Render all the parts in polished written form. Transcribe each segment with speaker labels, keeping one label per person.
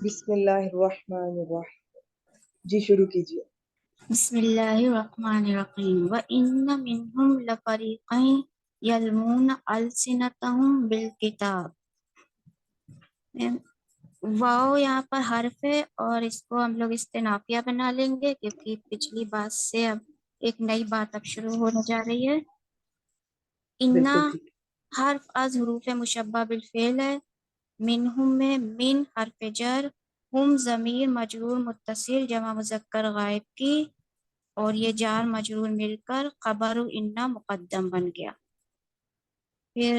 Speaker 1: بسم اللہ الرحمن الرحیم. جی شروع کیجیے.
Speaker 2: بسم اللہ الرحمن الرحیم وَإِنَّ مِنْهُمْ لَفَرِيقًا يَلْوُونَ أَلْسِنَتَهُمْ بِالْكِتَابِ. واو یہاں پر حرف ہے اور اس کو ہم لوگ استنافیہ بنا لیں گے کیونکہ پچھلی بات سے اب ایک نئی بات اب شروع ہونے جا رہی ہے. اِنَّ
Speaker 1: بالکل ٹھیک.
Speaker 2: حرف از حروف مشبہ بالفعل ہے. منہم میں من حرف جر، ہم ضمیر مجرور متصل جمع مذکر غائب کی، اور یہ جار مجرور مل کر خبر انا مقدم بن گیا. پھر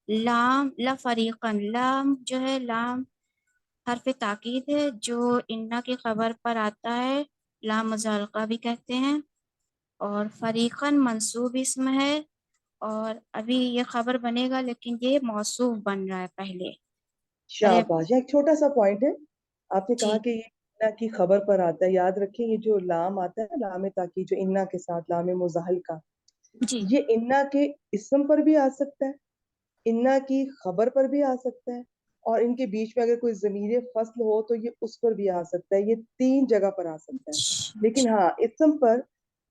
Speaker 2: لام لفریقن، لام جو ہے لام حرف تاکید ہے جو انا کی خبر پر آتا ہے، لام مزالقہ بھی کہتے ہیں. اور فریقن منصوب اسم ہے، اور ابھی یہ خبر بنے گا لیکن یہ موصوف بن رہا ہے پہلے. ارے
Speaker 1: شاباش. ایک چھوٹا سا پوائنٹ ہے. آپ نے کہا
Speaker 2: جی
Speaker 1: کہ یہ انا کی خبر پر آتا ہے. یاد رکھیں یہ جو لام آتا ہے لام تاکید جو انا کے ساتھ لام مزاحل کا،
Speaker 2: جی
Speaker 1: یہ انا کے اسم پر بھی آ سکتا ہے، انا کی خبر پر بھی آ سکتا ہے، اور ان کے بیچ میں اگر کوئی ضمیر فصل ہو تو یہ اس پر بھی آ سکتا ہے. یہ تین جگہ پر آ سکتا ہے. لیکن ہاں اسم پر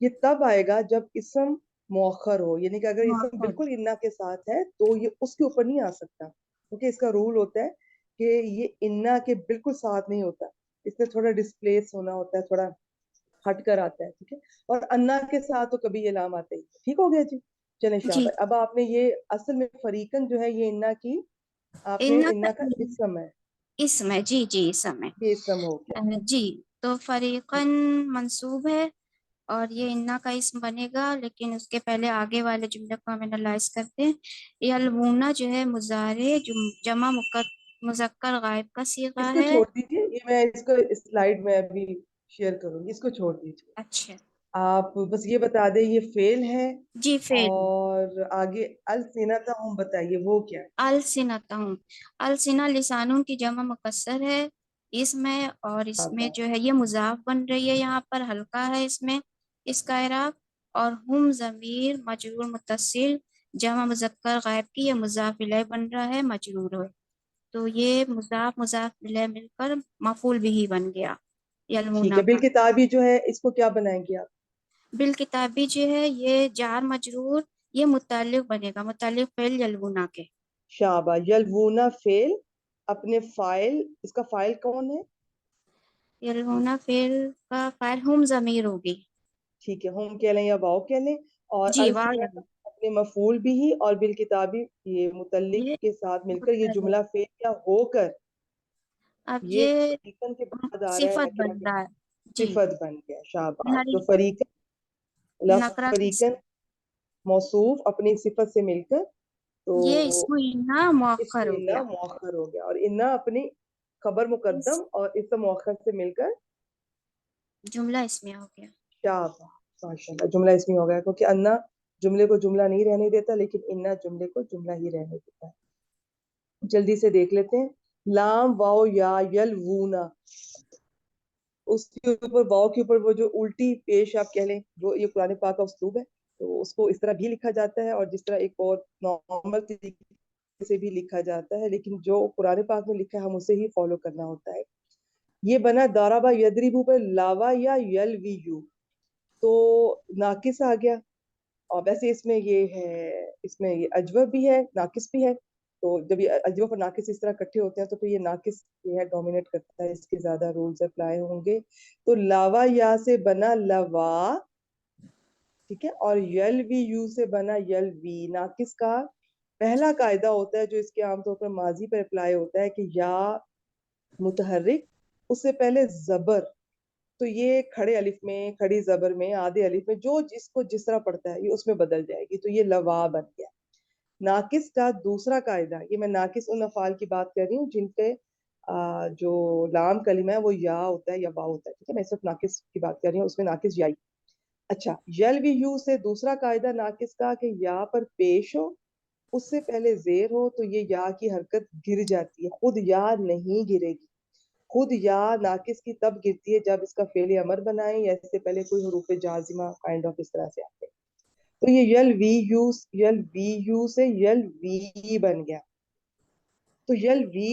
Speaker 1: یہ تب آئے گا جب اسم مؤخر ہو، یعنی کہ اگر اسم
Speaker 2: موصول.
Speaker 1: بالکل انا کے ساتھ ہے تو یہ اس کے اوپر نہیں آ سکتا، کیونکہ اس کا رول ہوتا ہے کہ یہ انا کے بالکل ساتھ نہیں ہوتا، اس سے تھوڑا ڈسپلیس ہونا ہوتا ہے، تھوڑا ہٹ کر آتا ہے. ٹھیک ہے. اور انا کے ساتھ تو کبھی یہ لام آتا ہی. ٹھیک ہو گیا جی. چلیں
Speaker 2: جی
Speaker 1: شاباش. اب آپ نے یہ اصل میں فریقن جو ہے یہ انا کی، آپ نے
Speaker 2: انا
Speaker 1: انا کا اسم ہے،
Speaker 2: اسم ہے. جی جی اسم ہے.
Speaker 1: یہ اسم ہو گیا.
Speaker 2: جی تو فریقاً منصوب ہے اور یہ انا کا اسم بنے گا، لیکن اس کے پہلے آگے والے جملے کو ہم انالائز کرتے ہیں. یلونا جو ہے مضارع جمع مذکر غائب کا
Speaker 1: اس
Speaker 2: صیغہ
Speaker 1: کو
Speaker 2: ہے.
Speaker 1: چھوڑ دیجیے، یہ میں اس کو سلائیڈ میں ابھی شیئر کروں گی، اس کو چھوڑ دیجیے.
Speaker 2: اچھا
Speaker 1: آپ بس یہ بتا دیں یہ فعل ہے،
Speaker 2: جی فعل.
Speaker 1: اور آگے السنتہم بتائیے وہ کیا ہے.
Speaker 2: السنتہم، السنہ لسانوں کی جمع مکسر ہے، اسم ہے، اور اس میں جو ہے یہ مضاف بن رہی ہے، یہاں پر ہلکا ہے اس میں اس کا اعراب. اور ہم ضمیر مجرور متصل جمع مذکر غائب کی، یہ مضاف الیہ بن رہا ہے مجرور ہے، تو یہ مضاف الیہ مل کر مفعول بھی بن گیا
Speaker 1: ٹھیک
Speaker 2: یلمونا
Speaker 1: ہے.
Speaker 2: کا.
Speaker 1: بالکتابی جو ہے اس کو کیا بنائیں گے آپ.
Speaker 2: بالکتابی جو ہے یہ جار مجرور، یہ متعلق بنے گا، متعلق فعل یلونا کے.
Speaker 1: شاباش. یلونا فعل، اپنے فاعل، اس کا فاعل کون ہے.
Speaker 2: یلونا فعل کا فاعل ہم ضمیر ہوگی.
Speaker 1: ٹھیک ہے. ہم کہہ لیں یا واؤ کہہ لیں. اور
Speaker 2: جی واہ
Speaker 1: السنہ اپنے مفعول بھی ہی، اور بالکتابی یہ متعلق
Speaker 2: یہ
Speaker 1: کے ساتھ مل کر یہ
Speaker 2: متعلق.
Speaker 1: جملہ فعل کیا ہو کر
Speaker 2: اب
Speaker 1: یہ
Speaker 2: یہ
Speaker 1: فریقن کے بعد آ رہا ہے
Speaker 2: صفت
Speaker 1: کیا
Speaker 2: بن
Speaker 1: کہ
Speaker 2: رہا ہے. جی
Speaker 1: صفت بن گیا. شاباش.
Speaker 2: نری
Speaker 1: تو فریقن
Speaker 2: نقرہ کی
Speaker 1: فریقن موصوف اپنی صفت سے مل کر، تو
Speaker 2: یہ اسم انا
Speaker 1: اس
Speaker 2: مؤخر
Speaker 1: میں
Speaker 2: ہو
Speaker 1: انا
Speaker 2: گیا.
Speaker 1: مؤخر ہو گیا، اور انا اپنی خبر مقدم اور اسم مؤخر سے مل کر
Speaker 2: جملہ اسمیہ ہو گیا.
Speaker 1: شاباش. ماشاء اللہ. جملہ اس میں ہو گیا، کیونکہ انا جملے کو جملہ نہیں رہنے دیتا، لیکن انا جملے کو جملہ ہی رہنے دیتا ہے. جلدی سے دیکھ لیتے ہیں. لام واو یا یلوونا، اس کے اوپر واو کے اوپر وہ جو الٹی پیش آپ کہہ لیں، جو یہ قرآن پاک کا اسلوب ہے، تو اس کو اس طرح بھی لکھا جاتا ہے، اور جس طرح ایک اور نارمل طریقے سے بھی لکھا جاتا ہے، لیکن جو قرآن پاک میں لکھا ہے ہم اسے ہی فالو کرنا ہوتا ہے. یہ بنا دارابا یدریبو پہ لاوا یا یلویو، تو ناقص آ گیا. اور ویسے اس میں یہ ہے، اس میں یہ اجوب بھی ہے ناقص بھی ہے، تو جب یہ اجوب اور ناقص اس طرح اکٹھے ہوتے ہیں تو پھر یہ ناقص یہ ہے ڈومینیٹ کرتا ہے، اس کے زیادہ رولز اپلائی ہوں گے. تو لاوا یا سے بنا لوا، ٹھیک ہے. اور یل وی یو سے بنا یل وی. ناقص کا پہلا قاعدہ ہوتا ہے جو اس کے عام طور پر ماضی پر اپلائی ہوتا ہے کہ یا متحرک، اس سے پہلے زبر، تو یہ کھڑے الف میں، کھڑی زبر میں، آدھے الف میں، جو جس کو جس طرح پڑتا ہے یہ اس میں بدل جائے گی، تو یہ لوا بن گیا. ناقص کا دوسرا قاعدہ، یہ میں ناقص ان افعال کی بات کر رہی ہوں جن پہ جو لام کلمہ ہے وہ یا ہوتا ہے یا با ہوتا ہے. ٹھیک ہے. میں صرف ناقص کی بات کر رہی ہوں، اس میں ناقص یائی. اچھا. یل وی یو سے دوسرا قاعدہ ناقص کا کہ یا پر پیش ہو، اس سے پہلے زیر ہو، تو یہ یا کی حرکت گر جاتی ہے، خود یا نہیں گرے گی. خود یا ناقص کی تب گرتی ہے جب اس کا فعل امر بنائیں یا اس سے پہلے کوئی حروف جازمہ کائنڈ آف اس طرح سے آتے. تو یہ یل وی یو سے یل وی بن گیا. تو یل وی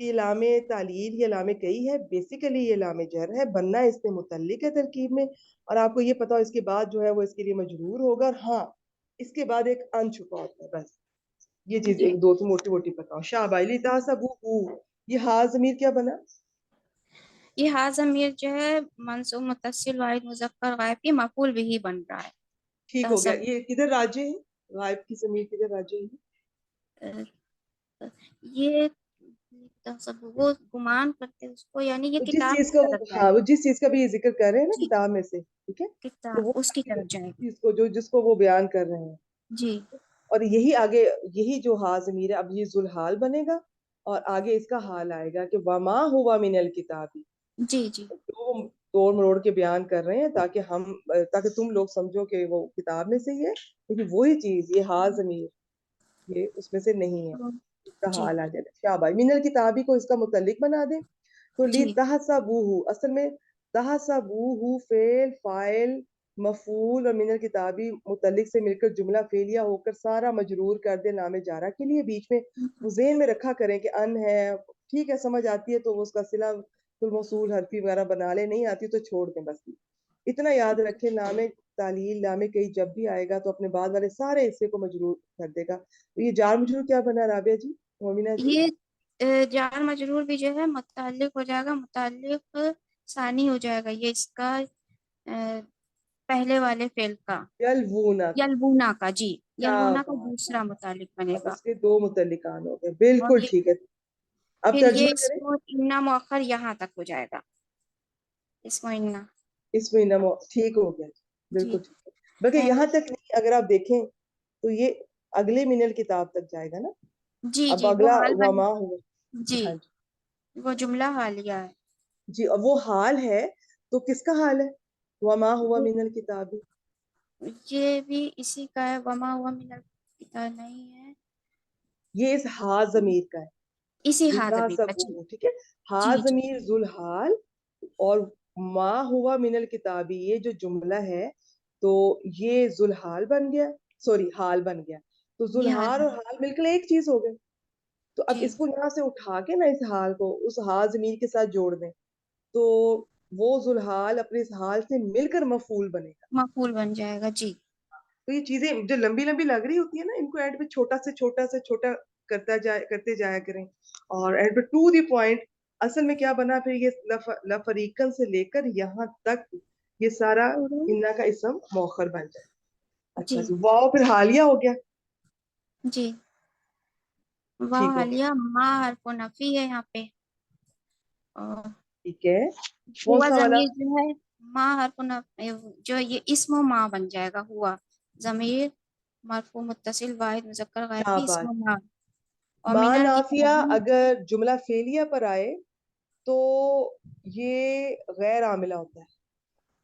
Speaker 1: کہ لام تعلیل یا لام کئی ہے، بیسیکلی یہ لام جر ہے، بننا اس سے متعلق ہے ترکیب میں، اور آپ کو یہ پتا ہو اس کے بعد جو ہے وہ اس کے لیے مجرور ہوگا، اور ہاں اس کے بعد ایک ان چھپا ہوتا ہے، بس یہ چیز
Speaker 2: جی
Speaker 1: ایک دو موٹی موٹی پتا ہو. شابائی تاسبو، یہ ہا ضمیر کیا بنا؟
Speaker 2: یہ ہا ضمیر جو ہے منصوب متصل واحد مذکر غائب کی مفعول بھی بن رہا ہے.
Speaker 1: ٹھیک ہو گیا. یہ کدھر راجع ہے؟ غائب کی ضمیر کدھر راجع ہے؟
Speaker 2: یہ وہ گمان کرتے اس کو، یعنی یہ
Speaker 1: جس
Speaker 2: کتاب
Speaker 1: چیز
Speaker 2: کی
Speaker 1: کا
Speaker 2: طرف جائے
Speaker 1: ہاں
Speaker 2: گا.
Speaker 1: وہ جس چیز کا بھی یہ ذکر کر رہے ہیں نا
Speaker 2: جی
Speaker 1: کتاب میں سے، ٹھیک ہے، تو وہ
Speaker 2: کتاب اس کی طرف جائے گا.
Speaker 1: چیز کو جو جس کو وہ بیان کر رہے ہیں.
Speaker 2: جی
Speaker 1: اور یہی آگے یہی جو ہا ضمیر ہے اب یہ ذوالحال بنے گا، اور آگے اس کا حال آئے گا کہ وما ہوا من الکتابی.
Speaker 2: جی جی
Speaker 1: جو توڑ مروڑ کے بیان کر رہے ہیں تاکہ تم لوگ سمجھو کہ وہ کتاب میں سے ہی ہے، لیکن وہی چیز یہ ہا ضمیر یہ اس میں سے نہیں ہے، اس کا
Speaker 2: جی
Speaker 1: حال آ جائے گا. کیا بھائی من الکتابی کو اس کا متعلق بنا دیں. تو لی
Speaker 2: جی
Speaker 1: تحسبوہ، اصل میں تحسبوہ فعل فاعل مفعول اور من الکتابی متعلق سے مل کر جملہ فعلیہ ہو کر سارا مجرور کر دے لام جارہ کے لیے. بیچ میں وہ ذہن میں رکھا کریں کہ ان ہے، ٹھیک ہے سمجھ آتی ہے تو وہ اس کا صلہ موصول حرفی وغیرہ بنا لے، نہیں آتی تو چھوڑ دیں. بس اتنا یاد رکھیں لام تعلیل لام کئی جب بھی آئے گا تو اپنے بعد والے سارے حصے کو مجرور کر دے گا. تو یہ جار مجرور کیا بنا رابعہ جی، مومنہ جی؟
Speaker 2: یہ جار مجرور بھی جو ہے متعلق ہو جائے گا، متعلق ثانی ہو جائے گا، یہ اس کا پہلے والے فعل کا
Speaker 1: یلوونا کا.
Speaker 2: یلبونا کا. جی
Speaker 1: کیا
Speaker 2: یلبونا کا
Speaker 1: بات ہے،
Speaker 2: دوسرا متعلق بنے
Speaker 1: اب
Speaker 2: گا.
Speaker 1: اس کے دو متعلقان ہو گئے.
Speaker 2: اور
Speaker 1: بالکل
Speaker 2: یہ
Speaker 1: ٹھیک ہے. اب
Speaker 2: پھر یہ
Speaker 1: ترجمہ
Speaker 2: اس
Speaker 1: کریں.
Speaker 2: کو انا مؤخر یہاں تک ہو جائے گا، اس کو انا.
Speaker 1: اس میں نمو ٹھیک ہو گیا.
Speaker 2: جی
Speaker 1: بالکل ٹھیک ہے. بلکہ یہاں تک نہیں، اگر آپ دیکھیں تو یہ اگلے من الکتاب تک جائے گا نا.
Speaker 2: جی
Speaker 1: اب
Speaker 2: جی وہ
Speaker 1: اگلا
Speaker 2: حال بن.
Speaker 1: وما ہوا.
Speaker 2: جی
Speaker 1: ہاں جی
Speaker 2: وہ جملہ حالیہ ہے.
Speaker 1: جی. اور وہ حال ہے تو کس کا حال ہے؟ وما ہوا
Speaker 2: وہ
Speaker 1: من الکتاب.
Speaker 2: یہ بھی اسی کا ہے، وما ہوا من الکتاب نہیں ہے،
Speaker 1: یہ اس ہا ضمیر کا ہے.
Speaker 2: اسی حاضمی کا. جی
Speaker 1: لتحسبوہ، ٹھیک ہے. ہا
Speaker 2: جی جی
Speaker 1: ضمیر ذوالحال اور ما ہوا من الکتابی یہ جو جملہ ہے تو یہ ذوالحال بن گیا، سوری حال بن گیا. تو
Speaker 2: یہ حال
Speaker 1: ذوالحال اور
Speaker 2: بن.
Speaker 1: حال مل کر ایک چیز ہو گئے. تو اب
Speaker 2: جی
Speaker 1: اس کو یہاں سے اٹھا کے نا اس حال کو اس ہا ضمیر کے ساتھ جوڑ دیں تو وہ ذوالحال اپنے اس حال سے مل کر مفعول بنے گا.
Speaker 2: مفعول بن جائے گا. جی
Speaker 1: تو یہ چیزیں جو لمبی لمبی لگ رہی ہوتی ہے نا، ان کو اینڈ پہ چھوٹا سے چھوٹا سے چھوٹا کرتے جایا کریں، اور اینڈ پہ ٹو دی پوائنٹ اصل میں کیا بنا. پھر یہ لفریقن سے لے کر یہاں تک یہ سارا انا کا اسم مؤخر بن جائے. اچھا
Speaker 2: جی
Speaker 1: جی. واو پھر حالیہ ہو گیا.
Speaker 2: جی واو
Speaker 1: ٹھیک ہو گیا.
Speaker 2: حالیہ ما حرف نفی ہے یہاں پہ، اور
Speaker 1: ٹھیک ہے. کون
Speaker 2: ہوا
Speaker 1: سا والا؟
Speaker 2: ضمیر جو ہے ما حرف نفی جو یہ اسم و ما بن جائے گا. ہوا ضمیر مرفوع متصل واحد مذکر غائب
Speaker 1: کیا
Speaker 2: کی اسم
Speaker 1: بات.
Speaker 2: و ما. اور
Speaker 1: ما
Speaker 2: من
Speaker 1: نافیہ
Speaker 2: الکتاب.
Speaker 1: اگر جملہ فعلیہ پر آئے تو یہ غیر عاملہ ہوتا ہے.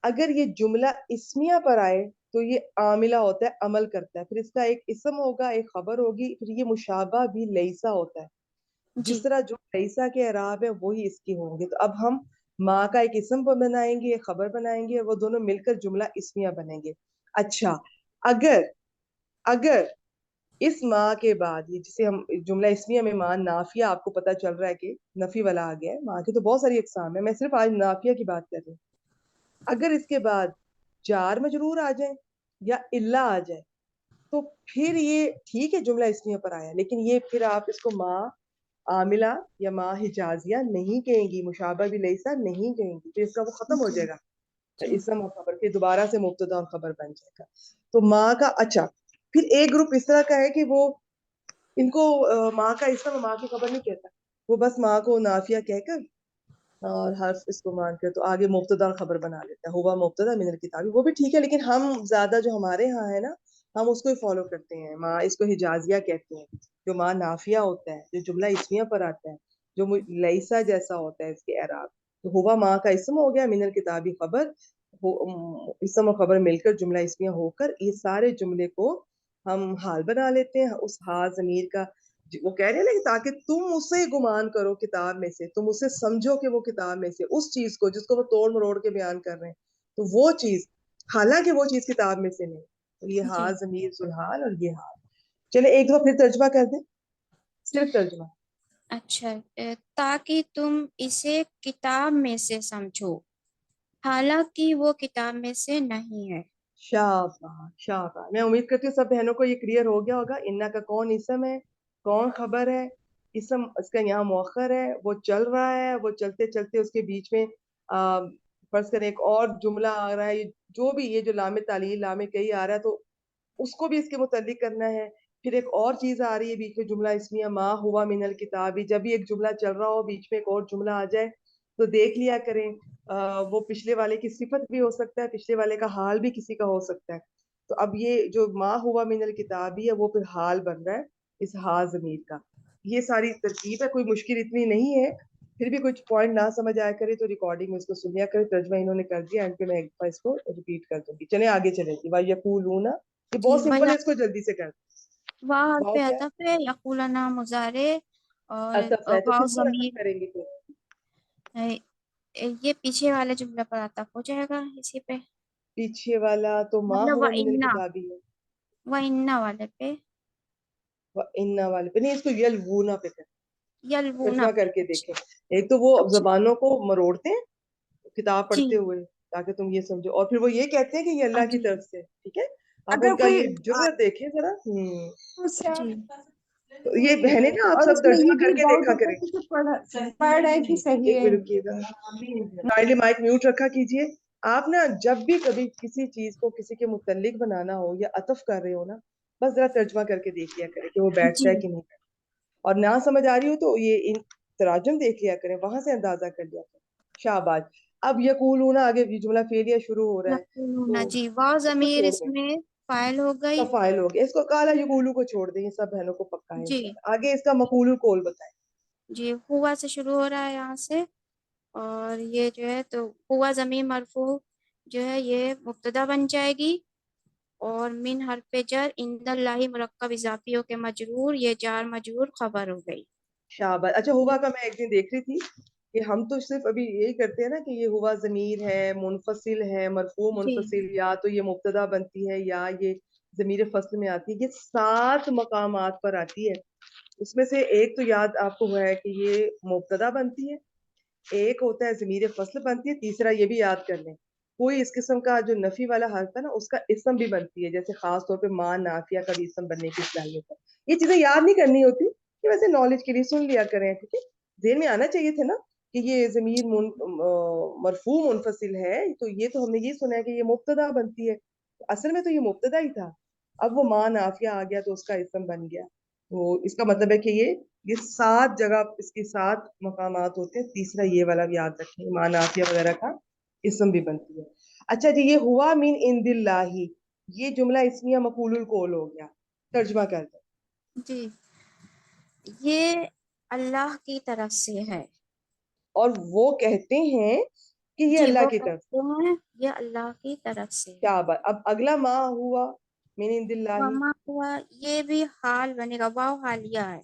Speaker 1: اگر یہ جملہ اسمیہ پر آئے تو یہ عاملہ ہوتا ہے، عمل کرتا ہے. پھر اس کا ایک اسم ہوگا، ایک خبر ہوگی. پھر یہ مشابہ بھی لیسا ہوتا ہے.
Speaker 2: جی
Speaker 1: جس طرح جو لیسا کے اعراب ہے وہی اس کی ہوں گے. تو اب ہم ماں کا ایک اسم بنائیں گے، ایک خبر بنائیں گے، اور وہ دونوں مل کر جملہ اسمیہ بنیں گے. اچھا اگر اس ماں کے بعد یہ جسے ہم جملہ اسمیہ میں ماں نافیہ، آپ کو پتا چل رہا ہے کہ نفی والا آ گیا ہے. ماں کی تو بہت ساری اقسام ہے، میں صرف آج نافیہ کی بات کر رہی ہوں. اگر اس کے بعد جار مجرور آ جائے یا الا آ جائے تو پھر یہ ٹھیک ہے جملہ اسمیہ پر آیا، لیکن یہ پھر آپ اس کو ماں عاملہ یا ماں حجازیہ نہیں کہیں گی، مشابہ بھی لیسا نہیں کہیں گی. پھر اس کا وہ ختم ہو
Speaker 2: جی
Speaker 1: جائے گا
Speaker 2: جی
Speaker 1: اسم اور خبر کے، دوبارہ سے مبتدا اور خبر بن جائے گا. تو ماں کا اچھا. پھر ایک گروپ اس طرح کا ہے کہ وہ ان کو ماں کا اسم اور ماں کی خبر نہیں کہتا، وہ بس ماں کو نافیہ کہہ کر اور حرف اس کو مان کر تو آگے مبتدا اور خبر بنا لیتا ہے. ہوا مبتدا من الکتاب، وہ بھی ٹھیک ہے، لیکن ہم زیادہ جو ہمارے ہاں ہے نا ہم اس کو ہی فالو کرتے ہیں. ماں اس کو حجازیہ کہتے ہیں، جو ماں نافیہ ہوتا ہے، جو جملہ اسمیہ پر آتا ہے، جو لیسا جیسا ہوتا ہے اس کے اعراب. تو ہوا ماں کا اسم ہو گیا، من الکتابی خبر، اسم اور خبر مل کر جملہ اسمیہ ہو کر یہ سارے جملے کو ہم حال بنا لیتے ہیں. اس حال ضمیر کا وہ کہہ رہے ہیں نا کہ تاکہ تم اسے گمان کرو کتاب میں سے، تم اسے سمجھو کہ وہ کتاب میں سے اس چیز کو جس کو وہ توڑ مروڑ کے بیان کر رہے ہیں، تو وہ چیز حالانکہ وہ چیز کتاب میں سے نہیں. تو یہ
Speaker 2: جی
Speaker 1: حال ضمیر ذوالحال اور یہ حال. چلے ایک دفعہ پھر ترجمہ کر دیں، صرف ترجمہ.
Speaker 2: اچھا تاکہ تم اسے کتاب میں سے سمجھو حالانکہ وہ کتاب میں سے نہیں ہے.
Speaker 1: شاباش شاباش. میں امید کرتی ہوں سب بہنوں کو یہ کلیئر ہو گیا ہوگا. انا کا کون اسم ہے، کون خبر ہے. اسم اس کا یہاں مؤخر ہے، وہ چل رہا ہے، وہ چلتے چلتے اس کے بیچ میں فرض کریں ایک اور جملہ آ رہا ہے، جو بھی یہ جو لام تعلیل لام کئی آ رہا ہے تو اس کو بھی اس کے متعلق کرنا ہے. پھر ایک اور چیز آ رہی ہے بیچ میں، جملہ اسمیہ ما ہوا من الکتابی. جب بھی ایک جملہ چل رہا ہو بیچ میں ایک اور جملہ آ جائے تو دیکھ لیا کریں. وہ پچھلے والے کی صفت بھی ہو سکتا ہے، پچھلے والے کا حال بھی کسی کا ہو سکتا ہے. تو اب یہ جو ما ہوا من الکتابی ہے وہ پھر حال بن رہا ہے اس ہا ضمیر کا. یہ ساری ترکیب ہے، کوئی مشکل اتنی نہیں ہے. پھر بھی کچھ پوائنٹ نہ سمجھ آیا کرے تو ریکارڈنگ میں اس کو سنیا کرے. ترجمہ انہوں نے کر دیا، اینڈ پہ میں ایک بار اس کو ریپیٹ کر دوں گی. چلیں آگے چلیں گی. وَيَقُولُونَ یہ
Speaker 2: جی
Speaker 1: بہت سمپل ہے، اس کو جلدی سے کر.
Speaker 2: واو حرف
Speaker 1: واؤ کیا
Speaker 2: عطف ہے، یقولنا مضارع اور
Speaker 1: عطف ہے، تو
Speaker 2: واو
Speaker 1: کس پر
Speaker 2: ضمیر
Speaker 1: عطف کریں گے پھر؟
Speaker 2: یہ پیچھے والے جملے پر عطف ہو جائے گا اسی پہ،
Speaker 1: پیچھے والا تو ما
Speaker 2: مطلب
Speaker 1: ہوا من الکتابی ہے.
Speaker 2: وَإِنَّ والے پہ،
Speaker 1: وَإِنَّ والے پہ نہیں، اس کو یلوونا پہ کر.
Speaker 2: یلونا
Speaker 1: ترجمہ
Speaker 2: پہ.
Speaker 1: کر کے
Speaker 2: اچھا
Speaker 1: دیکھیں. ایک تو وہ
Speaker 2: اچھا
Speaker 1: زبانوں کو مروڑتے ہیں کتاب
Speaker 2: جی
Speaker 1: پڑھتے ہوئے تاکہ تم یہ سمجھو، اور پھر وہ یہ کہتے ہیں کہ یہ اللہ کی
Speaker 2: جی
Speaker 1: طرف سے. ٹھیک ہے، آپ
Speaker 3: اگر
Speaker 1: ان کا
Speaker 3: کوئی
Speaker 1: یہ جرأت دیکھیں ذرا.
Speaker 2: جی
Speaker 1: تو یہ بہنیں نا آپ
Speaker 3: اور
Speaker 1: سب
Speaker 3: اس میں
Speaker 1: ترجمہ
Speaker 3: یہ
Speaker 1: کر
Speaker 3: بھی
Speaker 1: کے
Speaker 3: ڈاؤٹ
Speaker 1: دیکھا
Speaker 3: ہوتا
Speaker 1: کریں.
Speaker 3: ہے کہ پڑھ رہے ہیں کہ صحیح
Speaker 1: ایک
Speaker 3: ہے.
Speaker 1: منٹ رکیے گا، کائنڈلی مائک میوٹ رکھا کیجئے. آپ نا جب بھی کبھی کسی چیز کو کسی کے متعلق بنانا ہو یا عطف کر رہے ہو نا، بس ذرا ترجمہ کر کے دیکھ لیا کریں کہ وہ بیٹھتا
Speaker 2: جی
Speaker 1: ہے کہ نہیں بیٹھتا. اور نہ سمجھ آ رہی ہو تو یہ ان تراجم دیکھ لیا کریں، وہاں سے اندازہ کر لیا کریں. شاباش. اب یقولون آگے یہ جملہ فعلیہ شروع ہو رہا ہے
Speaker 2: یقولون،
Speaker 1: تو
Speaker 2: جی واو
Speaker 1: اس کو
Speaker 2: ضمیر
Speaker 1: چھوڑ
Speaker 2: اس
Speaker 1: دیں.
Speaker 2: میں فاعل ہو گئی.
Speaker 1: کا فاعل ہو گیا، اس کو کالا یقولو کو چھوڑ دیں. یہ سب بہنوں کو پکا ہے
Speaker 2: جی
Speaker 1: انشاءاللہ. آگے اس کا مقول القول بتائیں.
Speaker 2: جی ہوا سے شروع ہو رہا ہے یہاں سے، اور یہ جو ہے تو ہوا ضمیر مرفوع جو ہے یہ مبتدا بن جائے گی، اور من حرف جر عند اللہ مرکب اضافی ہو کے مجرور، یہ جار مجرور خبر ہو گئی.
Speaker 1: شاباش. اچھا ہوا کا میں ایک دن دیکھ رہی تھی کہ ہم تو صرف ابھی یہی کرتے ہیں نا کہ یہ ہوا ضمیر ہے، منفصل ہے، مرفوع
Speaker 2: جی
Speaker 1: منفصل، یا تو یہ مبتدا بنتی ہے یا یہ ضمیر فصل میں آتی ہے. یہ 7 مقامات پر آتی ہے. اس میں سے ایک تو یاد آپ کو ہوا ہے کہ یہ مبتدا بنتی ہے، ایک ہوتا ہے ضمیر فصل بنتی ہے، تیسرا یہ بھی یاد کر لیں کوئی اس قسم کا جو نفی والا حرف ہے نا اس کا اسم بھی بنتی ہے، جیسے خاص طور پہ ماں نافیہ کا بھی اسم بننے کی صلاحیت ہے. یہ چیزیں یاد نہیں کرنی ہوتی کہ ویسے نالج کے لیے سن لیا کریں. ٹھیک ہے، ذہن میں آنا چاہیے تھے نا کہ یہ ضمیر مرفوع منفصل ہے، تو یہ تو ہم نے یہ سنا ہے کہ یہ مبتدا بنتی ہے. اصل میں تو یہ مبتدا ہی تھا، اب وہ ماں نافیہ آ گیا تو اس کا اسم بن گیا. تو اس کا مطلب ہے کہ یہ 7 جگہ اس کی 7 مقامات ہوتے ہیں. تیسرا یہ والا بھی یاد رکھیں، ماں نافیہ وغیرہ کا اسم بھی بنتی ہے. اچھا جی، یہ ہوا من عند اللہ، یہ جملہ اسمیہ مقول القول ہو گیا. ترجمہ کر دیں.
Speaker 2: جی یہ اللہ کی طرف سے ہے.
Speaker 1: اور وہ کہتے ہیں کہ یہ
Speaker 2: جی
Speaker 1: اللہ
Speaker 2: وہ
Speaker 1: کی طرف.
Speaker 2: کہتے ہیں یہ اللہ کی طرف سے ہے.
Speaker 1: کیا بات. اب اگلا ما ہوا من عند اللہ.
Speaker 2: وما ہوا یہ بھی حال بنے گا، واو حالیہ ہے.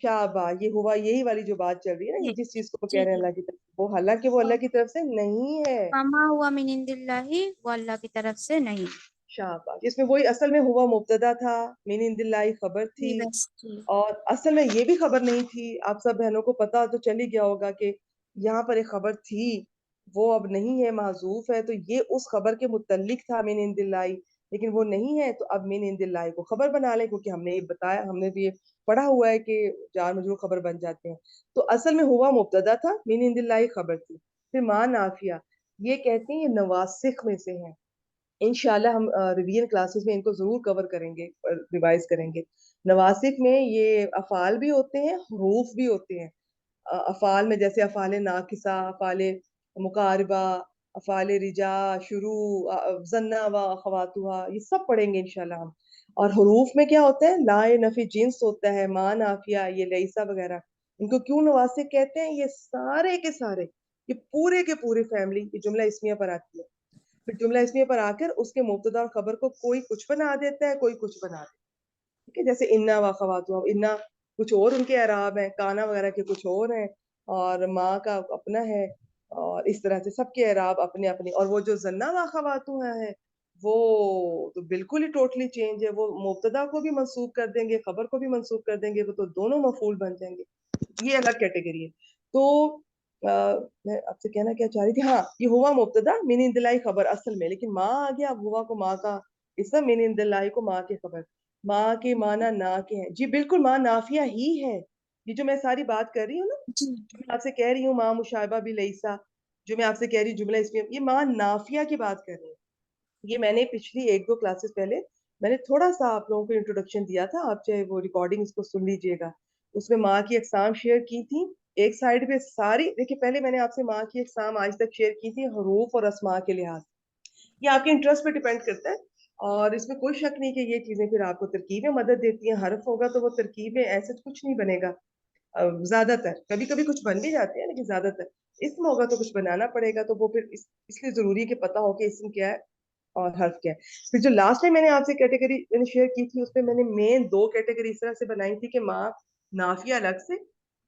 Speaker 1: شاباش. یہ ہوا یہی والی جو بات چل رہی ہے نا،
Speaker 2: جی
Speaker 1: یہ جس چیز کو کہہ
Speaker 2: جی
Speaker 1: رہے ہیں
Speaker 2: جی
Speaker 1: اللہ کی طرف، وہ حالانکہ وہ اللہ کی طرف سے نہیں ہے.
Speaker 2: وما ہوا من عند اللہ، وہ اللہ کی طرف سے نہیں.
Speaker 1: شاباش. اس میں وہی اصل میں ہوا مبتدا تھا، من عند اللہ خبر
Speaker 2: جی
Speaker 1: تھی،
Speaker 2: بس جی
Speaker 1: اور اصل میں یہ بھی خبر نہیں تھی. آپ سب بہنوں کو پتا تو چل ہی گیا ہوگا کہ یہاں پر ایک خبر تھی، وہ اب نہیں ہے، محذوف ہے. تو یہ اس خبر کے متعلق تھا من عند اللہ، لیکن وہ نہیں ہے تو اب من عند اللہ کو خبر بنا لیں، کیونکہ ہم نے یہ بتایا، ہم نے بھی یہ پڑھا ہوا ہے کہ جار مجرور خبر بن جاتے ہیں. تو اصل میں ہوا مبتدا تھا، من عند اللہ خبر تھی. پھر ماں نافیہ، یہ کہتے ہیں یہ نواسخ میں سے ہیں. انشاءاللہ ہم ریویژن کلاسز میں ان کو ضرور کور کریں گے، ریوائز کریں گے. نواسخ میں یہ افعال بھی ہوتے ہیں، حروف بھی ہوتے ہیں. افعال میں جیسے افعال ناقصہ، افعال مقاربہ، افعال رجا، شروع، ظنہ و اخواتها، یہ سب پڑھیں گے انشاءاللہ ہم. اور حروف میں کیا ہوتا ہے، لا نفی جنس ہوتا ہے، ما نافیہ، یہ لیسا وغیرہ. ان کو کیوں نواسخ کہتے ہیں؟ یہ سارے کے سارے، یہ پورے کے پورے فیملی یہ جملہ اسمیہ پر آتی ہے. پھر جملہ اسمیہ پر آ کر اس کے مبتدا اور خبر کو کوئی کچھ بنا دیتا ہے، کوئی کچھ بنا دیتا ہے. ٹھیک ہے، جیسے انا و اخواتها، انا کچھ اور ان کے اعراب ہیں، کانا وغیرہ کے کچھ اور ہیں، اور ماں کا اپنا ہے، اور اس طرح سے سب کے اعراب اپنے اپنے. اور وہ جو ظنہ و اخواتها ہے وہ تو بالکل ہی ٹوٹلی چینج ہے. وہ مبتدا کو بھی منسوب کر دیں گے، خبر کو بھی منسوب کر دیں گے، وہ تو دونوں مفعول بن جائیں گے. یہ الگ کیٹیگری ہے. تو میں آپ سے کہنا کیا چاہ رہی تھی, ہاں یہ ہوا مبتدا من عند اللہ خبر اصل میں, لیکن ماں آ گیا, اب ہوا کو ماں کا اسم, من عند اللہ کو ماں کی خبر. ماں کے معنی نا کے ہیں جی, بالکل ماں نافیہ ہی ہے. یہ جو میں ساری بات کر رہی ہوں نا,
Speaker 2: جی
Speaker 1: جو میں آپ سے کہہ رہی ہوں ماں مشابہ بلیسا, جو میں آپ سے کہہ رہی ہوں جملہ اسمیہ, یہ ماں نافیہ کی بات کر رہی ہوں. یہ میں نے پچھلی 1-2 کلاسز پہلے میں نے تھوڑا سا آپ لوگوں کو انٹروڈکشن دیا تھا, آپ چاہے وہ ریکارڈنگ اس کو سن لیجئے گا. اس میں ماں کی اقسام شیئر کی تھی. ایک سائڈ پہ ساری دیکھیے, پہلے میں نے آپ سے ماں کی اقسام آج تک شیئر کی تھی حروف اور اسماء کے لحاظ. یہ آپ کے انٹرسٹ پہ ڈیپینڈ کرتا ہے, اور اس میں کوئی شک نہیں کہ یہ چیزیں پھر آپ کو ترکیب میں مدد دیتی ہیں. حرف ہوگا تو وہ ترکیب میں ایسے کچھ نہیں بنے گا, زیادہ تر کبھی کبھی کچھ بن بھی جاتے ہیں, لیکن زیادہ تر اسم ہوگا تو کچھ بنانا پڑے گا. تو وہ پھر اس لیے ضروری ہے کہ پتہ ہو کہ اسم کیا ہے اور حرف کیا ہے. پھر جو لاسٹ میں نے آپ سے کیٹیگری میں نے شیئر کی تھی, اس میں میں نے مین 2 کیٹیگری اس طرح سے بنائی تھی کہ ماں نافیہ الگ سے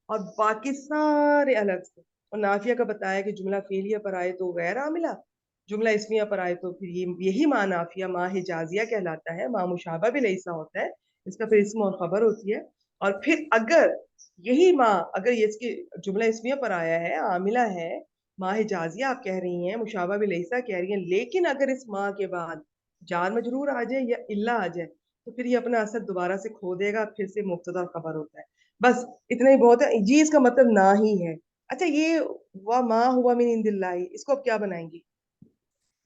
Speaker 1: اور باقی سارے الگ سے. اور نافیہ کا بتایا کہ جملہ فعلیہ پر آئے تو غیر عاملہ, جملہ اسمیہ پر آئے تو پھر یہی ماں نافیہ ماں حجازیہ کہلاتا ہے. ماں مشابہ بھی لیسا ہوتا ہے, اس کا پھر اسم اور خبر ہوتی ہے. اور پھر اگر یہی ماں اگر یہ اس کی جملہ اسمیہ پر آیا ہے, عاملہ ہے, ماں حجازیہ آپ کہہ رہی ہیں, مشابہ بھی لیسا کہہ رہی ہیں, لیکن اگر اس ماں کے بعد جار مجرور آ جائے یا الا آ جائے تو پھر یہ اپنا اثر دوبارہ سے کھو دے گا, پھر سے مبتدا اور خبر ہوتا ہے. بس اتنا ہی بہت ہے جی, اس کا مطلب نہ ہی ہے. اچھا یہ وما ہوا من عند اللہ, اس کو اب کیا بنائیں گی؟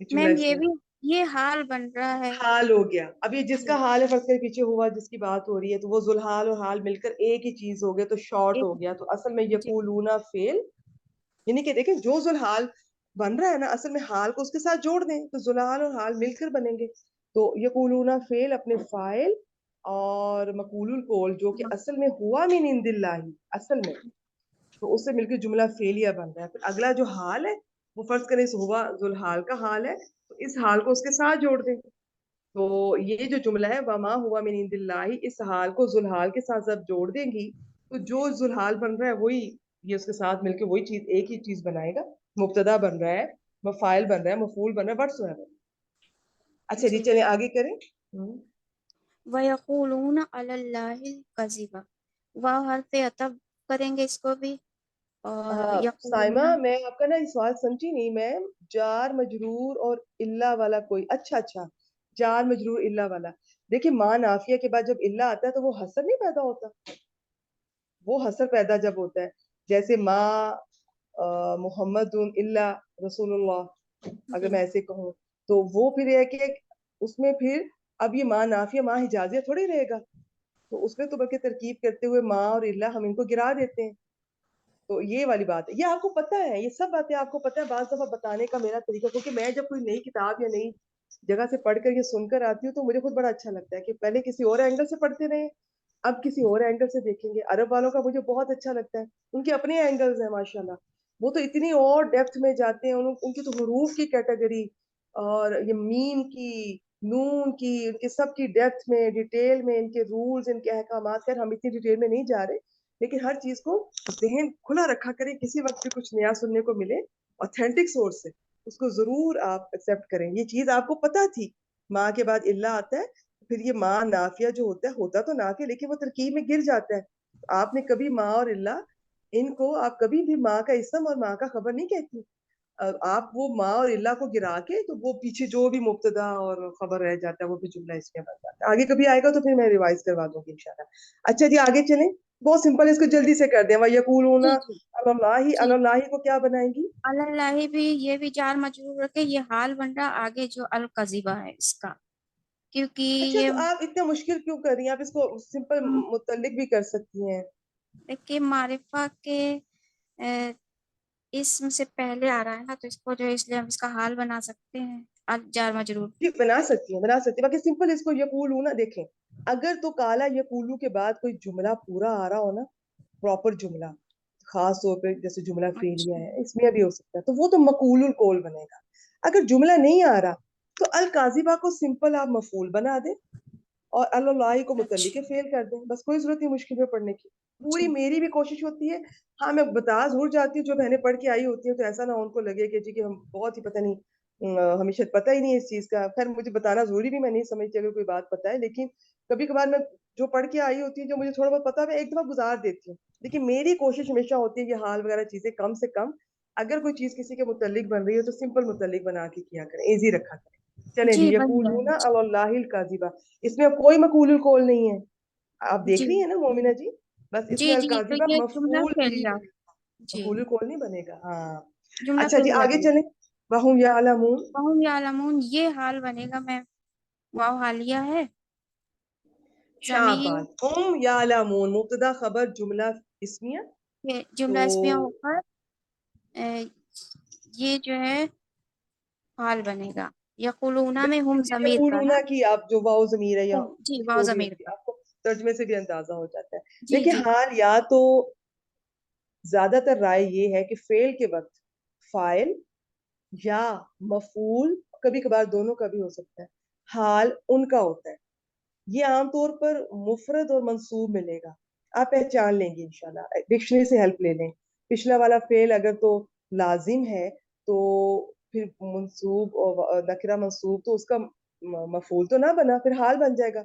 Speaker 1: جملہ
Speaker 2: میم
Speaker 1: اس
Speaker 2: یہ
Speaker 1: میں
Speaker 2: بھی یہ حال بن رہا ہے.
Speaker 1: حال ہو گیا. اب یہ جس
Speaker 2: جی
Speaker 1: کا حال ہے فرض کرے پیچھے ہوا جس کی بات ہو رہی ہے, تو وہ ذوالحال اور حال مل کر ایک ہی چیز ہو گیا, تو شارٹ
Speaker 2: ایک
Speaker 1: ہو گیا. تو اصل میں
Speaker 2: جی
Speaker 1: یقولون فعل, یعنی کہ دیکھیں جو ذوالحال بن رہا ہے نا, اصل میں حال کو اس کے ساتھ جوڑ دیں تو ذوالحال اور حال مل کر بنیں گے. تو یقولون فعل اپنے فاعل اور مقول القول جو کہ اصل میں ہوا من عند اللہ اصل میں, تو اس سے مل کے جملہ فعلیہ بن رہا ہے. پھر اگلا جو حال ہے وہ فرض کریں اس ہوا ذوالحال کا حال ہے, تو اس حال کو اس کے ساتھ جوڑ دیں. تو یہ جو جملہ ہے وما ہوا من عند اللہ, اس حال کو ذوالحال کے ساتھ جب جوڑ دیں گی تو جو ذوالحال بن رہا ہے وہی یہ اس کے ساتھ مل کے وہی چیز ایک ہی چیز بنائے گا. مبتدا بن رہا ہے, مفاعل بن رہا ہے, مفعول بن رہا ہے, وٹس ایور. اچھا جی
Speaker 2: جی
Speaker 1: چلیں آگے کریں.
Speaker 2: وَيَقُولُونَ عَلَى اللَّهِ الْكَذِبَ, واو حرف عطف کریں گے اس کو بھی. اور
Speaker 1: سائمہ
Speaker 2: یقولون
Speaker 1: میں آپ کا نا یہ سوال سمجھی نہیں. میں جار مجرور اور الا والا کوئی اچھا جار مجرور الا والا, دیکھیں ماں نافیہ کے بعد جب الا آتا ہے تو وہ حسر نہیں پیدا ہوتا, وہ حسر پیدا جب ہوتا ہے جیسے ماں محمد الا رسول اللہ, اگر میں ایسے کہوں تو وہ پھر یہ ہے کہ اس میں پھر اب یہ ماں نافیہ ماں حجازیہ تھوڑی رہے گا, تو اس میں تو بلکہ ترکیب کرتے ہوئے ماں اور الا ہم ان کو گرا دیتے ہیں. تو یہ والی بات ہے, یہ آپ کو پتہ ہے, یہ سب باتیں آپ کو پتہ ہے. بعض دفعہ بتانے کا میرا طریقہ, کیونکہ میں جب کوئی نئی کتاب یا نئی جگہ سے پڑھ کر یہ سن کر آتی ہوں تو مجھے خود بڑا اچھا لگتا ہے کہ پہلے کسی اور اینگل سے پڑھتے رہے, اب کسی اور اینگل سے دیکھیں گے. عرب والوں کا مجھے بہت اچھا لگتا ہے, ان کے اپنے اینگلز ہیں ماشاءاللہ, وہ تو اتنی اور ڈیپتھ میں جاتے ہیں. ان کی تو حروف کی کیٹیگری اور یہ میم کی, نون کی, ان کے سب کی ڈیپتھ میں, ڈیٹیل میں, ان کے رولز, ان کے احکامات. خیر ہم اتنی ڈیٹیل میں نہیں جا رہے, لیکن ہر چیز کو ذہن کھلا رکھا کریں, کسی وقت بھی کچھ نیا سننے کو ملے اوتھینٹک سورس سے, اس کو ضرور آپ ایکسیپٹ کریں. یہ چیز آپ کو پتہ تھی ماں کے بعد الا آتا ہے, پھر یہ ماں نافیہ جو ہوتا تو نافیہ لیکن وہ ترکیب میں گر جاتا ہے. آپ نے کبھی ماں اور الا ان کو آپ کبھی بھی ماں کا اسم اور ماں کا خبر نہیں کہتی. آپ وہ ماں اور الا کو گرا کے تو وہ پیچھے جو بھی مبتدا اور خبر رہ جاتا ہے وہ بھی جملہ اس میں بن جاتا ہے. آگے کبھی آئے گا تو پھر میں ریوائز کروا دوں گی انشاءاللہ. اچھا جی آگے چلیں, بہت سمپل, اس کو جلدی سے کر دیں. وَيَقُولُونَ
Speaker 2: جی جی
Speaker 1: عَلَى اللَّهِ,
Speaker 2: جی
Speaker 1: عَلَى اللَّهِ کو کیا بنائیں گی؟
Speaker 2: اللہ بھی, یہ بھی جار مجرور رکھے, یہ حال بن رہا آگے جو القذبہ ہے اس کا, کیونکہ
Speaker 1: اچھا تو
Speaker 2: یہ
Speaker 1: آپ اتنا مشکل کیوں کر رہی ہیں, آپ اس کو سمپل متعلق بھی کر سکتی ہیں.
Speaker 2: کہ معرفہ کے اسم سے پہلے آ رہا ہے نا, تو اس کو جو اس لیے ہم اس کا حال بنا سکتے ہیں جار مجرور.
Speaker 1: جی بنا سکتی ہیں, بنا سکتی ہیں. باقی سمپل اس کو یقولون, دیکھیں اگر تو کالا یقولو کے بعد کوئی جملہ پورا آ رہا ہو نا, پراپر جملہ, خاص طور پہ جیسے جملہ فعلیہ
Speaker 2: اچھا
Speaker 1: ہے, اس میں بھی ہو سکتا ہے, تو وہ تو مقول القول بنے گا. اگر جملہ نہیں آ رہا تو القاذبہ کو سمپل آپ مفعول بنا دیں اور اللہ کو متعلق
Speaker 2: اچھا
Speaker 1: فعل کر دیں, بس کوئی ضرورت نہیں مشکل میں پڑھنے کی. پوری
Speaker 2: جی
Speaker 1: میری بھی کوشش ہوتی ہے, ہاں میں بتا ضرور جاتی ہوں, جو بہنیں پڑھ کے آئی ہوتی ہیں تو ایسا نہ ان کو لگے کہ جی کہ ہم بہت ہی پتہ نہیں ہمیں شاید پتہ ہی نہیں ہے اس چیز کا. خیر مجھے بتانا ضروری بھی میں نہیں سمجھتی اگر کوئی بات پتہ ہے, لیکن کبھی کبھار میں جو پڑھ کے آئی ہوتی ہے, جو مجھے تھوڑا بہت پتا ہے, ایک دفعہ گزار دیتی ہوں. لیکن میری کوشش ہمیشہ ہوتی ہے کہ حال وغیرہ چیزیں کم سے کم, اگر کوئی چیز کسی کے متعلق بن رہی ہے تو سمپل متعلق بنا کے کیا کریں, ایزی رکھا کریں. چلیں جی,
Speaker 2: جی بن
Speaker 1: یقولون
Speaker 2: جائے.
Speaker 1: علی اللہ الکاذبہ, اس میں اب کوئی مقول القول نہیں ہے. آپ دیکھ
Speaker 2: جی
Speaker 1: رہی ہیں نا مومنہ جی, بس اس
Speaker 2: جی
Speaker 1: میں
Speaker 2: جی تو
Speaker 1: الکاذبہ
Speaker 2: یہ جملہ
Speaker 1: مفعول بھی
Speaker 2: فعلیہ.
Speaker 1: بنے گا,
Speaker 2: جی
Speaker 1: مقول القول نہیں بنے گا. ہاں
Speaker 2: جملہ
Speaker 1: اچھا جی,
Speaker 2: فعلیہ
Speaker 1: آگے
Speaker 2: بنے
Speaker 1: چلیں. وَهُمْ يَعْلَمُونَ,
Speaker 2: وَهُمْ يَعْلَمُونَ, یہ حال بنے گا. میں واو حالیہ ہے. ضمیر
Speaker 1: شاباش. ہم یعلمون مبتدا خبر جملہ اسمیہ.
Speaker 2: جملہ
Speaker 1: تو
Speaker 2: اسمیہ ہو کر یہ جو ہے حال بنے گا. یقولون میں ہم ضمیر کا
Speaker 1: یقولون
Speaker 2: نا,
Speaker 1: کی آپ جو واو ضمیر ہے یا
Speaker 2: جی واو
Speaker 1: جو بھی
Speaker 2: ضمیر
Speaker 1: ہوتی ہے,
Speaker 2: کا.
Speaker 1: آپ کو ترجمے سے بھی اندازہ ہو جاتا ہے.
Speaker 2: جی
Speaker 1: دیکھیں
Speaker 2: جی
Speaker 1: حال یا تو زیادہ تر رائے یہ ہے کہ فعل کے وقت فاعل یا مفعول, کبھی کبھار دونوں کا بھی ہو سکتا ہے, حال ان کا ہوتا ہے. یہ عام طور پر مفرد اور منصوب ملے گا, آپ پہچان لیں گے انشاءاللہ, ڈکشنری سے ہیلپ لے لیں. پچھلا والا فعل اگر تو لازم ہے تو پھر منصوب اور نکرہ منصوب تو اس کا مفعول تو نہ بنا, پھر حال بن جائے گا,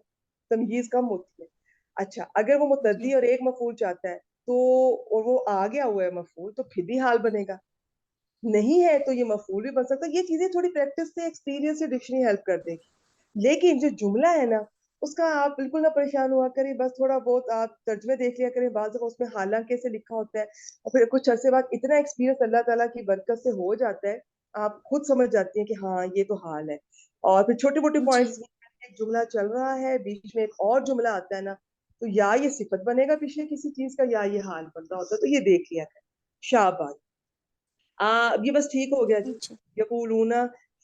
Speaker 1: تمییز کم ہوتی ہے. اچھا اگر وہ
Speaker 2: جی
Speaker 1: متعدی اور ایک مفعول چاہتا ہے تو, اور وہ آ گیا ہوا ہے مفعول, تو پھر بھی حال بنے گا. نہیں ہے تو یہ مفعول بھی بن سکتا ہے. یہ چیزیں تھوڑی پریکٹس سے, ایکسپیرینس سے ڈکشنری ہیلپ کر دے گی. لیکن جو جملہ ہے نا, اس کا آپ بالکل نہ پریشان ہوا کریں, بس تھوڑا بہت آپ ترجمے دیکھ لیا کریں. بعض دفعہ اس میں حالانکہ کیسے لکھا ہوتا ہے, اور پھر کچھ عرصے بعد اتنا ایکسپیرینس اللہ تعالیٰ کی برکت سے ہو جاتا ہے, آپ خود سمجھ جاتی ہیں کہ ہاں یہ تو حال ہے. اور پھر چھوٹے موٹے
Speaker 2: جی
Speaker 1: پوائنٹس, ایک جملہ چل رہا ہے, بیچ میں ایک اور جملہ آتا ہے نا, تو یا یہ صفت بنے گا پچھلے کسی چیز کا, یا یہ حال بن رہا ہوتا ہے, تو یہ دیکھ لیا کریں. شاباش. یہ بس ٹھیک ہو گیا جی.
Speaker 2: جی
Speaker 1: یقولون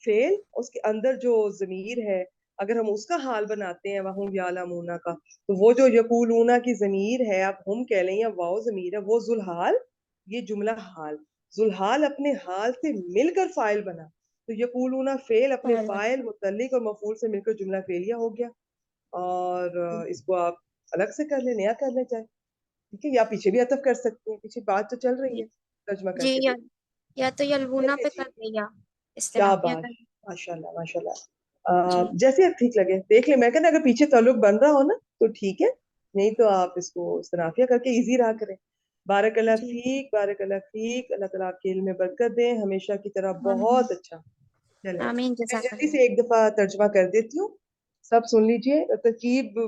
Speaker 1: فعل, اس کے اندر جو ضمیر ہے اگر ہم اس کا حال بناتے ہیں وَهُمْ يَعْلَمُونَ کا, تو وہ جو یقولون کی ضمیر ہے, آپ ہم کہہ لیں یا واو ضمیر ہے, وہ ذوالحال, یہ جملہ حال. ذوالحال اپنے حال سے مل کر فاعل بنا, تو یقولون فعل اپنے
Speaker 2: فعل بنے.
Speaker 1: فاعل متعلق اور مفعول سے مل کر جملہ فعلیہ ہو گیا. اور اس کو آپ الگ سے کر لیں, نیا کر لیں چاہے, ٹھیک ہے, یا پیچھے بھی عطف کر سکتے ہیں, پیچھے بات تو چل رہی ہے, ترجمہ کر
Speaker 2: جی
Speaker 1: کے دیکھ.
Speaker 2: یا تو یلونا
Speaker 1: چلیے
Speaker 2: پہ
Speaker 1: جی,
Speaker 2: کر دے یا استنافیہ
Speaker 1: شاباش,
Speaker 2: کر.
Speaker 1: ماشاء اللہ ماشاء اللہ.
Speaker 2: جی
Speaker 1: جیسے آپ ٹھیک لگے دیکھ لیں. میں کہنا اگر پیچھے تعلق بن رہا ہو نا تو ٹھیک ہے, نہیں تو آپ اس کو استنافیہ کر کے ایزی رہا کریں. بارک اللہ
Speaker 2: جی
Speaker 1: فیک, بارک اللہ فیک, اللہ تعالیٰ آپ کے علم میں برکت دیں ہمیشہ کی طرح.
Speaker 2: آمین
Speaker 1: بہت اچھا. چلیں
Speaker 2: آمین
Speaker 1: میں
Speaker 2: جزاک
Speaker 1: جلدی
Speaker 2: اللہ.
Speaker 1: سے ایک دفعہ ترجمہ کر دیتی ہوں, سب سن لیجئے. ترکیب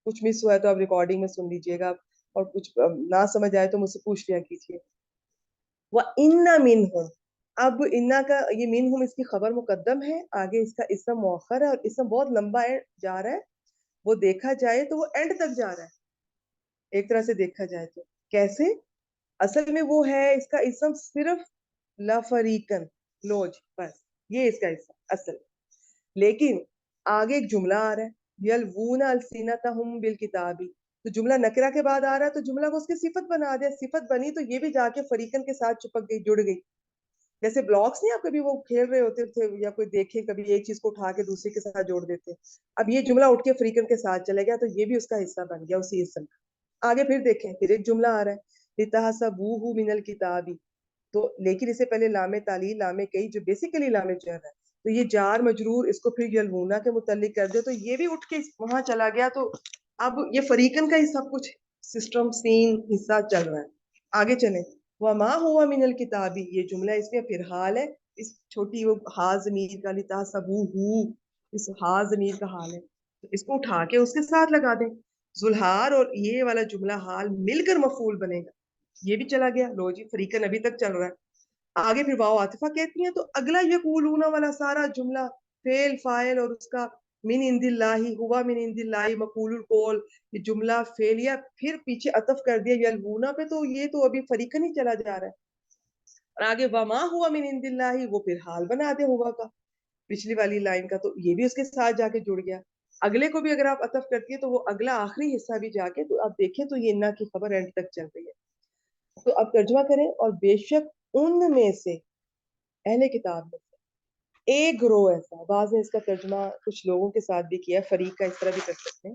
Speaker 1: کچھ مس ہوا ہے تو آپ ریکارڈنگ میں سن لیجئے گا, اور کچھ نہ سمجھ آئے تو مجھ سے پوچھ لیا کیجیے. وَإِنَّ مِنْهُمْ, اب انا کا یہ منہم اس کی خبر مقدم ہے, آگے اس کا اسم مؤخر ہے, اور اسم بہت لمبا جا رہا ہے. وہ دیکھا جائے تو وہ اینڈ تک جا رہا ہے, ایک طرح سے دیکھا جائے تو. کیسے؟ اصل میں وہ ہے اس کا اسم صرف لفریقن, لوج, بس یہ اس کا اسم اصل. لیکن آگے ایک جملہ آ رہا ہے, یلوون السنتہم بالکتاب, تو جملہ نکرہ کے بعد آ رہا ہے, تو جملہ کو اس کی صفت بنا دیا. صفت بنی تو یہ بھی جا کے فریقن کے ساتھ چپک گئی, جڑ گئی. جیسے بلاکس نہیں, آپ کبھی وہ کھیل رہے ہوتے تھے یا کوئی دیکھے کبھی ایک چیز کو اٹھا کے دوسرے کے ساتھ جوڑ دیتے, اب یہ جملہ اٹھ کے فریقن کے ساتھ چلے گیا, تو یہ بھی اس کا حصہ بن گیا اسی اسم کا. آگے پھر دیکھیں, پھر ایک جملہ آ رہا ہے, لِتَحْسَبُوهُ مِنَ الْكِتَابِ, تو لیکن اس سے پہلے لام تعلیل, لام کئی جو بیسیکلی لام جر ہے, تو یہ جار مجرور اس کو پھر یلونا کے متعلق کر دے, تو یہ بھی اٹھ کے وہاں چلا گیا. تو اب یہ فریقن کا ہی سب کچھ سسٹم سین حصہ چل رہا ہے. آگے چلیں. وَمَا هُوَ مِنَ الْكِتَابِ, یہ جملہ اس میں پھر حال ہے, اس چھوٹی وہ ہا ضمیر کا, لِتَحْسَبُوهُ, اس ہا ضمیر کا حال ہے, تو اس کو اٹھا کے اس کے ساتھ لگا دیں. ذوالحال اور یہ والا جملہ حال مل کر مفعول بنے گا, یہ بھی چلا گیا. لو جی, فریقن ابھی تک چل رہا ہے. آگے پھر واو عاطفہ کہتی ہیں, تو اگلا یقولون والا سارا جملہ فعل فاعل اور اس کا من عند اللہ, ہوا من عند اللہ, مقول القول, یہ جملہ فعلیہ, پھر پیچھے عطف کر دیا یلونا پہ, تو یہ تو ابھی فریقن ہی چلا جا رہا ہے. اور آگے وما ہوا من عند اللہ, وہ پھر حال بنا دے ہوا کا, پچھلی والی لائن کا, تو یہ بھی اس کے ساتھ جا کے جڑ گیا. اگلے کو بھی اگر آپ عطف کرتی ہے تو وہ اگلا آخری حصہ بھی جا کے, تو آپ دیکھیں تو یہ انا کی خبر اینڈ تک چل رہی ہے. تو اب ترجمہ کریں. اور بے شک ان میں سے, اہل کتاب میں سے ایک گروہ ایسا, بعض نے اس کا ترجمہ کچھ لوگوں کے ساتھ بھی کیا, فریق کا اس طرح بھی کر سکتے ہیں,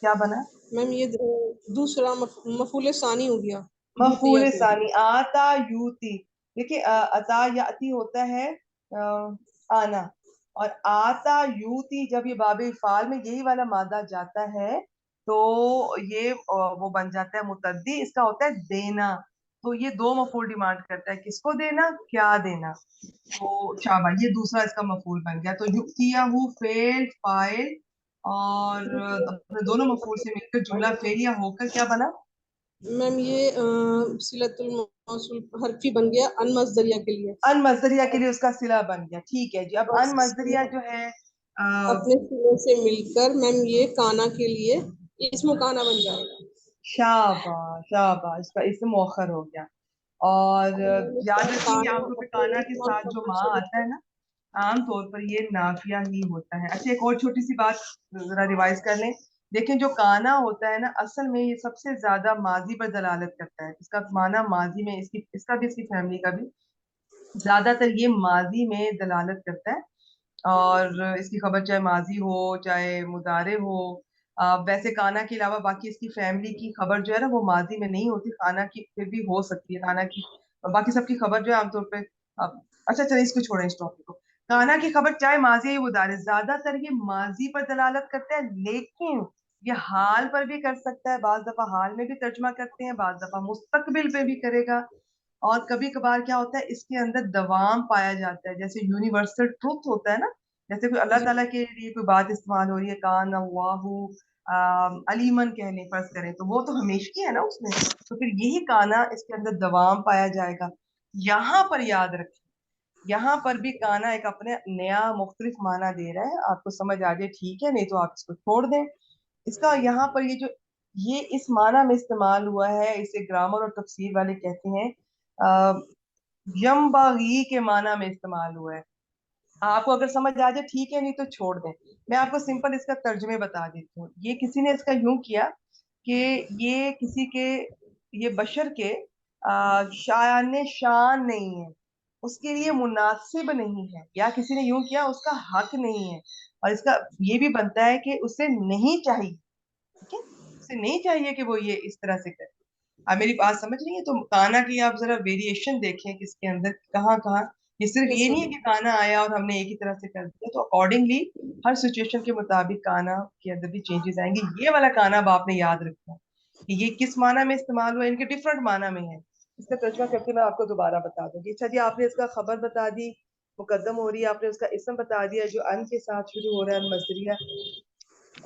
Speaker 1: کیا بنا؟
Speaker 3: میم یہ دوسرا مفعول ثانی ہو گیا.
Speaker 1: مفعول
Speaker 3: یوتیا سے.
Speaker 1: ثانی آتا یوتی. دیکھیے عطا یاتی ہوتا ہے آنا، اور آتا یوتی جب یہ باب افعال میں یہی والا مادہ جاتا ہے تو یہ وہ بن جاتا ہے متعدی، اس کا ہوتا ہے دینا. تو یہ دو مفعول ڈیمانڈ کرتا ہے، کس کو دینا، کیا دینا. تو شابہ یہ دوسرا اس کا مفعول بن گیا. تو یؤتیہ فعل فاعل اور دونوں مفعول سے مل کر جملہ فعلیہ ہو کر کیا بنا؟
Speaker 3: میم یہ صلۃ الموصول حرفی بن گیا ان مصدریہ کے لیے.
Speaker 1: ان مصدریہ کے لیے اس کا صلہ بن گیا. ٹھیک ہے جی. اب ان مصدریہ جو ہے
Speaker 3: اپنے صلے سے مل کر میم یہ کانا کے لیے اسم کانا بن جائے گا.
Speaker 1: شاباش شاباش، اس کا اسم مؤخر ہو گیا. اور یاد رکھیں کہ عام طور پہ کانا کے ساتھ جو ماں آتا ہے نا، عام طور پر یہ نافیہ ہی ہوتا ہے. اچھا ایک اور چھوٹی سی بات ذرا ریوائز کر لیں. دیکھیں جو کانا ہوتا ہے نا، اصل میں یہ سب سے زیادہ ماضی پر دلالت کرتا ہے. اس کا معنی ماضی میں، اس کا بھی اس کی فیملی کا بھی زیادہ تر یہ ماضی میں دلالت کرتا ہے. اور اس کی خبر چاہے ماضی ہو چاہے مضارع ہو. ویسے کانا کے علاوہ باقی اس کی فیملی کی خبر جو ہے نا وہ ماضی میں نہیں ہوتی، کانا کی پھر بھی ہو سکتی ہے. کانا کی باقی سب کی خبر جو ہے عام طور پہ اچھا چلیے اس کو چھوڑیں اس ٹاپک کو. کانا کی خبر چاہے ماضی یا مضارع زیادہ تر یہ ماضی پر دلالت کرتا ہے، لیکن یہ حال پر بھی کر سکتا ہے. بعض دفعہ حال میں بھی ترجمہ کرتے ہیں، بعض دفعہ مستقبل پہ بھی کرے گا. اور کبھی کبھار کیا ہوتا ہے اس کے اندر دوام پایا جاتا ہے، جیسے یونیورسل ٹروتھ ہوتا ہے نا، جیسے کوئی اللہ تعالیٰ کے لیے کوئی بات استعمال ہو رہی ہے، کان اللہ علیمن کہہ لیں فرض کریں، تو وہ تو ہمیشہ ہے نا اس میں. تو پھر یہی کانا اس کے اندر دوام پایا جائے گا. یہاں پر یاد رکھیں، یہاں پر بھی کانا ایک اپنے نیا مختلف معنی دے رہا ہے. آپ کو سمجھ آ جائے ٹھیک ہے، نہیں تو آپ اس کو چھوڑ دیں. اس کا یہاں پر یہ اس معنی میں استعمال ہوا ہے، اسے گرامر اور تفسیر والے کہتے ہیں ینبغی کے معنی میں استعمال ہوا ہے. آپ کو اگر سمجھ آ جائے ٹھیک ہے، نہیں تو چھوڑ دیں. میں آپ کو سمپل اس کا ترجمے بتا دیتی ہوں. یہ کسی نے اس کا یوں کیا کہ یہ کسی کے، یہ بشر کے شایان شان نہیں ہے، اس کے لیے مناسب نہیں ہے، یا کسی نے یوں کیا اس کا حق نہیں ہے. اور اس کا یہ بھی بنتا ہے کہ اسے نہیں چاہیے، ٹھیک ہے، اسے نہیں چاہیے کہ وہ یہ اس طرح سے کرے. آپ میری بات سمجھ رہی ہیں؟ تو کانا کی آپ ذرا ویریشن دیکھیں کہ اس کے اندر کہاں کہاں، یہ صرف یہ نہیں ہے کہ کانا آیا اور ہم نے ایک ہی طرح سے کر دیا. تو اکارڈنگلی ہر سچویشن کے مطابق کانا کے اندر بھی چینجز آئیں گے. یہ والا کانا اب آپ نے یاد رکھنا کہ یہ کس معنی میں استعمال ہوا، ان کے ڈفرنٹ معنی میں ہے. اس کا ترجمہ کر کے میں آپ کو دوبارہ بتا دوں گی. اچھا جی، آپ نے اس کا خبر بتا دی، مقدم ہو رہی ہے، آپ نے اس کا اسم بتا دیا جو ان کے ساتھ شروع ہو رہا ہے، مصدریہ.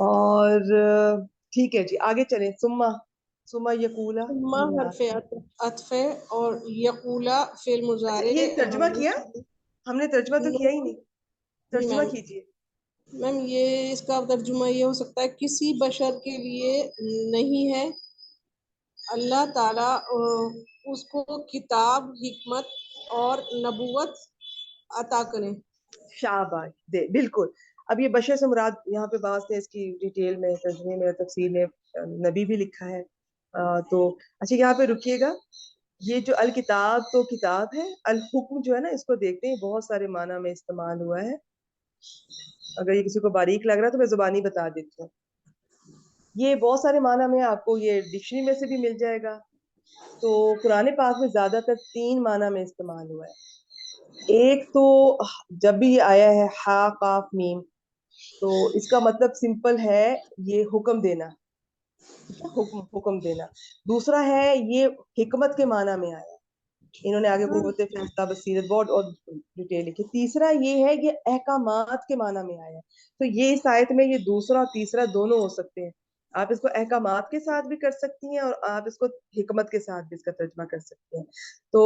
Speaker 1: اور ٹھیک ہے جی آگے چلیں. ثم یقولا
Speaker 3: ثم حرف عطف اور یقولا فعل مضارع.
Speaker 1: یہ ترجمہ کیا؟ ہم نے ترجمہ تو کیا ہی نہیں. ترجمہ
Speaker 3: میم
Speaker 1: کیجیے.
Speaker 3: میم یہ اس کا ترجمہ یہ ہو سکتا ہے کسی بشر کے لیے نہیں ہے اللہ تعالیٰ اس کو کتاب، حکمت اور نبوت عطا کریں.
Speaker 1: شاباش دے، بالکل. اب یہ بشر سے مراد یہاں پہ بعض نے اس کی ڈیٹیل میں ترجمے میں تفسیر میں نبی بھی لکھا ہے. تو اچھا یہاں پہ رکیے گا. یہ جو الکتاب تو کتاب ہے، الحکم جو ہے نا اس کو دیکھتے ہیں بہت سارے معنی میں استعمال ہوا ہے. اگر یہ کسی کو باریک لگ رہا ہے تو میں زبانی بتا دیتی ہوں. یہ بہت سارے معنی میں آپ کو یہ ڈکشنری میں سے بھی مل جائے گا. تو قرآن پاک میں زیادہ تر 3 معنی میں استعمال ہوا ہے. ایک تو جب بھی یہ آیا ہے ہا قاف میم، تو اس کا مطلب سمپل ہے یہ حکم دینا، حکم دینا. دوسرا ہے یہ حکمت کے معنی میں آیا، انہوں نے آگے قوت فیصلہ، بصیرت، بہت اور ڈیٹیل لکھی. تیسرا یہ ہے یہ احکامات کے معنی میں آیا. تو یہ اس آیت میں یہ دوسرا اور تیسرا دونوں ہو سکتے ہیں. آپ اس کو احکامات کے ساتھ بھی کر سکتی ہیں اور آپ اس کو حکمت کے ساتھ بھی اس کا ترجمہ کر سکتے ہیں. تو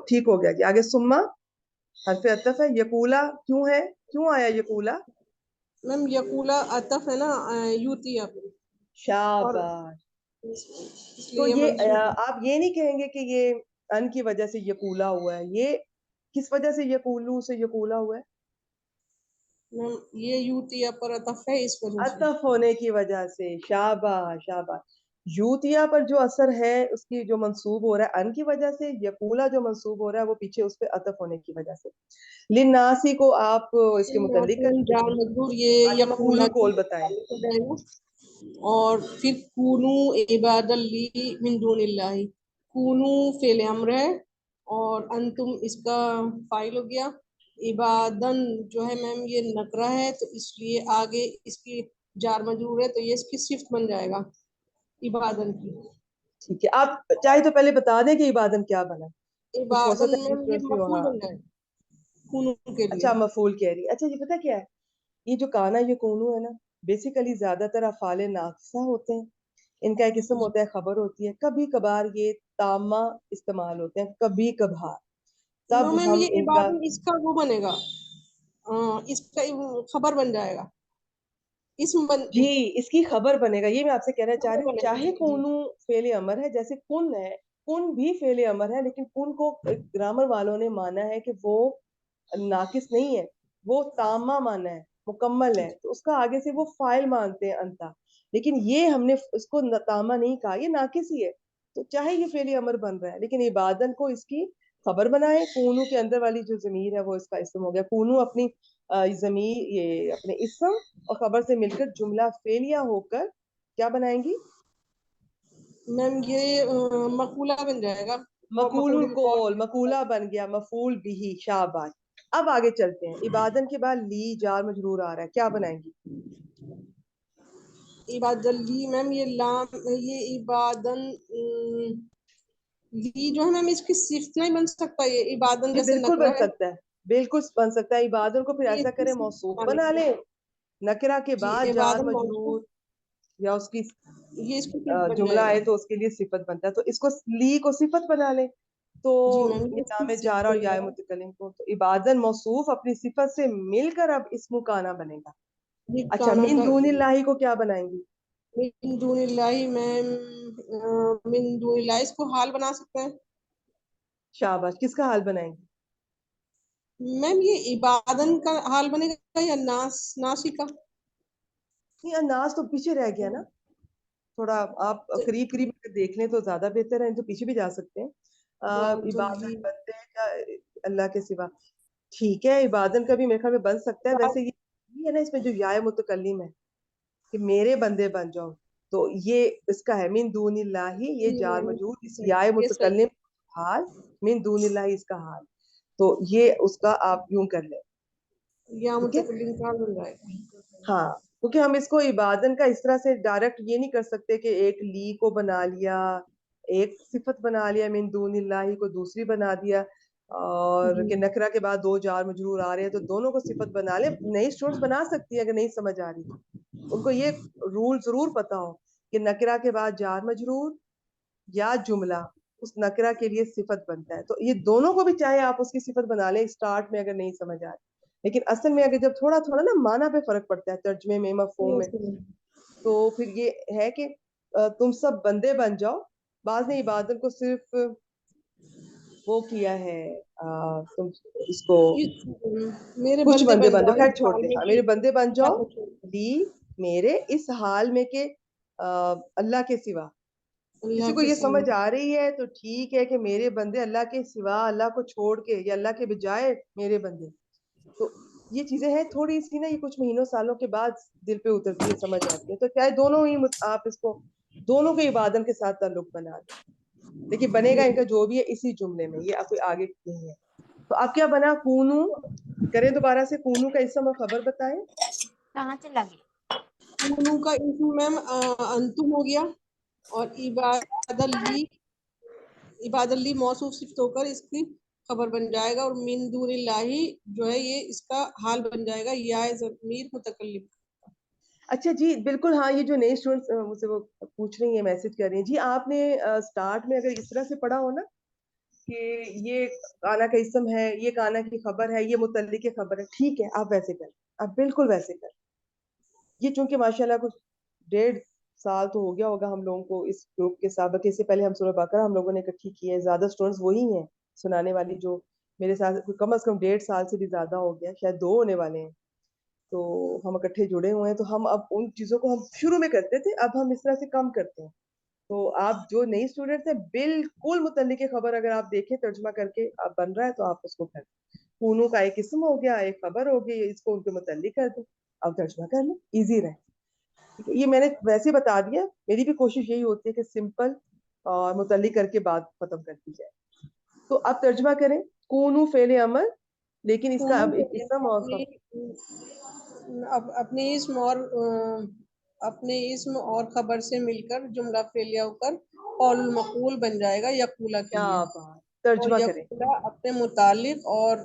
Speaker 1: ٹھیک ہو گیا جی. آگے ثم حرف عطف ہے. یقولا کیوں ہے، کیوں آیا یقولا؟
Speaker 3: میم یقولا عطف ہے نا یوتیا پہ.
Speaker 1: شاباش. تو یہ آپ یہ نہیں کہیں گے کہ یہ ان کی وجہ سے یقولا ہوا ہے، یہ کس وجہ سے یقولو سے یقولا ہوا ہے؟
Speaker 3: میم یہ یوتیا پر عطف ہے اس وجہ سے.
Speaker 1: عطف ہونے کی وجہ سے. شاباش شاباش. یوتیا پر جو اثر ہے اس کی جو منصوب ہو رہا ہے ان کی وجہ سے، یقولا جو منصوب ہو رہا ہے وہ پیچھے اس پہ عطف ہونے کی وجہ سے. للناسی کو آپ اس کے متعلق
Speaker 3: جار مجرور یہ
Speaker 1: مفعول
Speaker 3: یقولا
Speaker 1: قول بتائیں.
Speaker 3: اور پھر کونو عبادل لی من دون اللہ، کونو فعل امر ہے اور انتم اس کا فاعل ہو گیا، عبادن جو ہے میم یہ نکرہ ہے تو اس لیے آگے اس کی جار مجرور ہے تو یہ اس کی صفت بن جائے گا عبادن کی.
Speaker 1: ٹھیک ہے، آپ چاہے تو پہلے بتا دیں کہ عبادن کیا بنا، کچھ ہو
Speaker 3: عبادن
Speaker 1: سکتا ہے
Speaker 3: میم یہ
Speaker 1: ڈفرینس بھی
Speaker 3: مفعول
Speaker 1: ہوگا.
Speaker 3: بن جائے گا کونو کے لیے.
Speaker 1: اچھا مفعول کہہ رہی ہے. اچھا یہ پتہ کیا ہے، یہ جو کانا یہ کونو ہے نا، بیسیکلی زیادہ تر افعال ناقصہ ہوتے ہیں، ان کا ایک اسم ہوتا ہے، خبر ہوتی ہے، کبھی کبھار یہ تامہ استعمال ہوتے ہیں، کبھی کبھار،
Speaker 3: نو
Speaker 1: تب
Speaker 3: میم
Speaker 1: ہم
Speaker 3: یہ
Speaker 1: ان کا
Speaker 3: عبادن اس کا وہ بنے گا، اس کا خبر بن جائے گا، اسم
Speaker 1: جی اس کی خبر بنے گا. یہ میں آپ سے کہنا چاہ رہی ہوں،
Speaker 3: بنے گا.
Speaker 1: چاہے
Speaker 3: جی
Speaker 1: کونو فعل امر ہے، جیسے کن ہے، کن بھی فعل امر ہے، لیکن کن کو گرامر والوں نے مانا ہے کہ وہ ناقص نہیں ہے، وہ تامہ مانا ہے، مکمل ہے، تو اس کا آگے سے وہ فاعل مانتے ہیں انتا، لیکن یہ ہم نے اس کو تامہ نہیں کہا، یہ ناقص ہی ہے، تو چاہے یہ فعل امر بن رہا ہے لیکن عبادن کو اس کی خبر بنائے. کونو کے اندر والی جو ضمیر ہے وہ اس کا اسم ہو گیا. کونو اپنی ضمیر یہ اپنے اسم اور خبر سے مل کر جملہ فعلیہ ہو کر کیا بنائیں گی؟
Speaker 3: میم یہ مقولہ بن جائے گا.
Speaker 1: مقول القول، مقولہ بن گیا، مفعول بھی، شاباش. اب آگے چلتے ہیں، عبادن کے بعد لی جار مجرور آ رہا ہے، کیا بنائیں گی؟
Speaker 3: عبادن لی میم یہ لام یہ عبادن لی جو ہے میم اس کی صفت نہیں بن سکتا، یہ عبادن
Speaker 1: یہ
Speaker 3: جیسے
Speaker 1: بالکل
Speaker 3: نکرہ
Speaker 1: بن
Speaker 3: ہے
Speaker 1: سکتا ہے، بالکل بن سکتا ہے. عبادن کو پھر
Speaker 3: یہ
Speaker 1: ایسا
Speaker 3: اس کی
Speaker 1: کریں
Speaker 3: صفت
Speaker 1: موصوف
Speaker 3: بنانے
Speaker 1: بنا
Speaker 3: کے
Speaker 1: لیں،
Speaker 3: لیے.
Speaker 1: نکرہ کے
Speaker 3: جی
Speaker 1: بعد جار
Speaker 3: عبادن
Speaker 1: مجرور
Speaker 3: موصوف
Speaker 1: یا اس کی
Speaker 3: یہ اس کو صفت بن
Speaker 1: جملہ
Speaker 3: جائے گا.
Speaker 1: آئے تو اس کے لیے صفت بنتا ہے، تو اس کو لی کو صفت بنا لیں تو
Speaker 3: جی میم یہ اس
Speaker 1: نام
Speaker 3: کی
Speaker 1: جارہ
Speaker 3: صفت
Speaker 1: اور
Speaker 3: بن
Speaker 1: یا
Speaker 3: جائے گا.
Speaker 1: متکلم کو، تو عبادن موصوف اپنی صفت سے مل کر اب اسم کانا بنے گا.
Speaker 3: یہ
Speaker 1: اچھا
Speaker 3: کانا
Speaker 1: من
Speaker 3: کا
Speaker 1: دون اللہ کو کیا بنائیں گی؟
Speaker 3: من دون اللہ میم من دون اللہ اس کو حال بنا سکتے ہیں.
Speaker 1: شاباش، کس کا حال بنائیں گی؟
Speaker 3: میم یہ عبادن کا حال بنے گا یا ناسی کا؟
Speaker 1: یہ انداز تو پیچھے رہ گیا نا تھوڑا، آپ قریب قریب دیکھ لیں تو زیادہ بہتر ہے، تو پیچھے بھی جا سکتے ہیں. عبادت بنتے ہیں کیا اللہ کے سوا؟ ٹھیک ہے، عبادن کا بھی میرے خیال میں بن سکتا ہے. ویسے یہ ہے نا اس میں جو یا متکلم ہے کہ میرے بندے بن جاؤ، تو یہ اس کا ہے من دون اللہ، یہ جار مجرور اس یا
Speaker 3: یہ صحیح
Speaker 1: متکلم حال، من دون اللہ اس کا حال، تو یہ اس کا آپ یوں کر لیں.
Speaker 3: یا
Speaker 1: ٹھیک ہے،
Speaker 3: متکلم کا بن جائے گا.
Speaker 1: ہاں کیونکہ ہم اس کو عبادن کا اس طرح سے ڈائریکٹ یہ نہیں کر سکتے کہ ایک لی کو بنا لیا، ایک صفت بنا لیا من دون اللہ کو دوسری بنا دیا، اور کہ نکرہ کے بعد دو جار مجرور آ رہے ہیں تو دونوں کو صفت بنا لے. نئی اسٹوڈنٹس بنا سکتی ہیں اگر نہیں سمجھ آ رہی تو ان کو یہ رول ضرور پتا ہو کہ نکرہ کے بعد جار مجرور یا جملہ اس نکرہ کے لیے صفت بنتا ہے، تو یہ دونوں کو بھی چاہے آپ اس کی صفت بنا لیں اسٹارٹ میں اگر نہیں سمجھ آ رہی، لیکن اصل میں اگر جب تھوڑا تھوڑا نا معنی پہ فرق پڑتا ہے ترجمے میں، مفہوم میں، تو پھر یہ ہے کہ تم سب بندے بن جاؤ. بعض نے عبادت کو صرف وہ کیا ہے تم اس کو
Speaker 3: میرے
Speaker 1: کچھ
Speaker 3: بندے
Speaker 1: بندے
Speaker 3: بن
Speaker 1: بن
Speaker 3: جاؤ
Speaker 1: جاؤ، خیر
Speaker 3: اس
Speaker 1: چھوڑ
Speaker 3: حال
Speaker 1: دیں،
Speaker 3: میں
Speaker 1: ہاں
Speaker 3: کہ
Speaker 1: میرے بندے بن
Speaker 3: اللہ
Speaker 1: جاؤ
Speaker 3: کو چھوڑ
Speaker 1: لی میرے اس حال میں کہ اللہ کے سوا. کسی
Speaker 3: اللہ
Speaker 1: کو
Speaker 3: کے
Speaker 1: یہ
Speaker 3: سوا.
Speaker 1: سمجھ آ رہی ہے تو ٹھیک ہے کہ میرے بندے اللہ کے سوا، اللہ کو چھوڑ کے یا اللہ کے بجائے میرے بندے، تو یہ چیزیں ہیں تھوڑی سی نا، یہ کچھ مہینوں سالوں کے بعد دل پہ اترتی ہے، سمجھ آتی ہے، تو چاہے دونوں ہی آپ اس کو دونوں کے عبادت کے ساتھ تعلق بنا دیں، لیکن بنے گا ان کا جو بھی ہے اسی جملے میں، یہ کوئی آگے نہیں ہے. تو اب کیا بنا؟ کونو کریں دوبارہ سے، کونو کا اسم اور خبر بتائیں.
Speaker 2: کہاں چلا گیا؟
Speaker 3: کونو کا اسم میم انتم ہو گیا اور عباد لی موصوف صفت ہو کر اس کی خبر بن جائے گا، اور من دون اللہ جو ہے یہ اس کا حال بن جائے گا یا ضمیر متکلم.
Speaker 1: اچھا جی بالکل، ہاں یہ جو نئے اسٹوڈنٹس مجھ سے وہ پوچھ رہی ہیں، میسج کر رہی ہیں، جی آپ نے اسٹارٹ میں اگر اس طرح سے پڑھا ہو نا کہ یہ کانا کا اسم ہے، یہ کانا کی خبر ہے، یہ متعلق خبر ہے، ٹھیک ہے آپ ویسے کر، آپ بالکل ویسے کر. یہ چونکہ ماشاءاللہ کچھ 1.5 سال تو ہو گیا ہوگا ہم لوگوں کو اس گروپ کے سابق، اس سے پہلے ہم سورہ بقرہ ہم لوگوں نے اکٹھی کی ہے، زیادہ اسٹوڈنٹس وہی ہیں سنانے والی جو میرے ساتھ کم از کم 1.5 سال سے بھی زیادہ ہو گیا، شاید 2 ہونے والے ہیں، تو ہم اکٹھے جڑے ہوئے ہیں. تو ہم اب ان چیزوں کو ہم شروع میں کرتے تھے، اب ہم اس طرح سے کم کرتے ہیں. تو آپ جو نئی اسٹوڈنٹس ہیں بالکل متعلق خبر اگر آپ دیکھیں ترجمہ کر کے آپ بن رہا ہے تو آپ اس کو کریں. کونو کا ایک اسم ہو گیا، ایک خبر ہو گئی، اس کو ان کے متعلق کر دیں، اب ترجمہ کر لیں، ایزی رہے. یہ میں نے ویسے بتا دیا, میری بھی کوشش یہی ہوتی ہے کہ سمپل اور متعلق کر کے بات ختم کر دی جائے. تو اب ترجمہ کریں, کونو فعل امر, لیکن اس کا اب ایک اسم اور
Speaker 3: اپنے اسم اور خبر سے مل کر جملہ فعلیہ ہو کر قول المقول بن جائے گا یقولا کے
Speaker 1: کیا
Speaker 3: لیے.
Speaker 1: بات,
Speaker 3: اور
Speaker 1: ترجمہ کریں.
Speaker 3: یقولا اپنے متعلق اور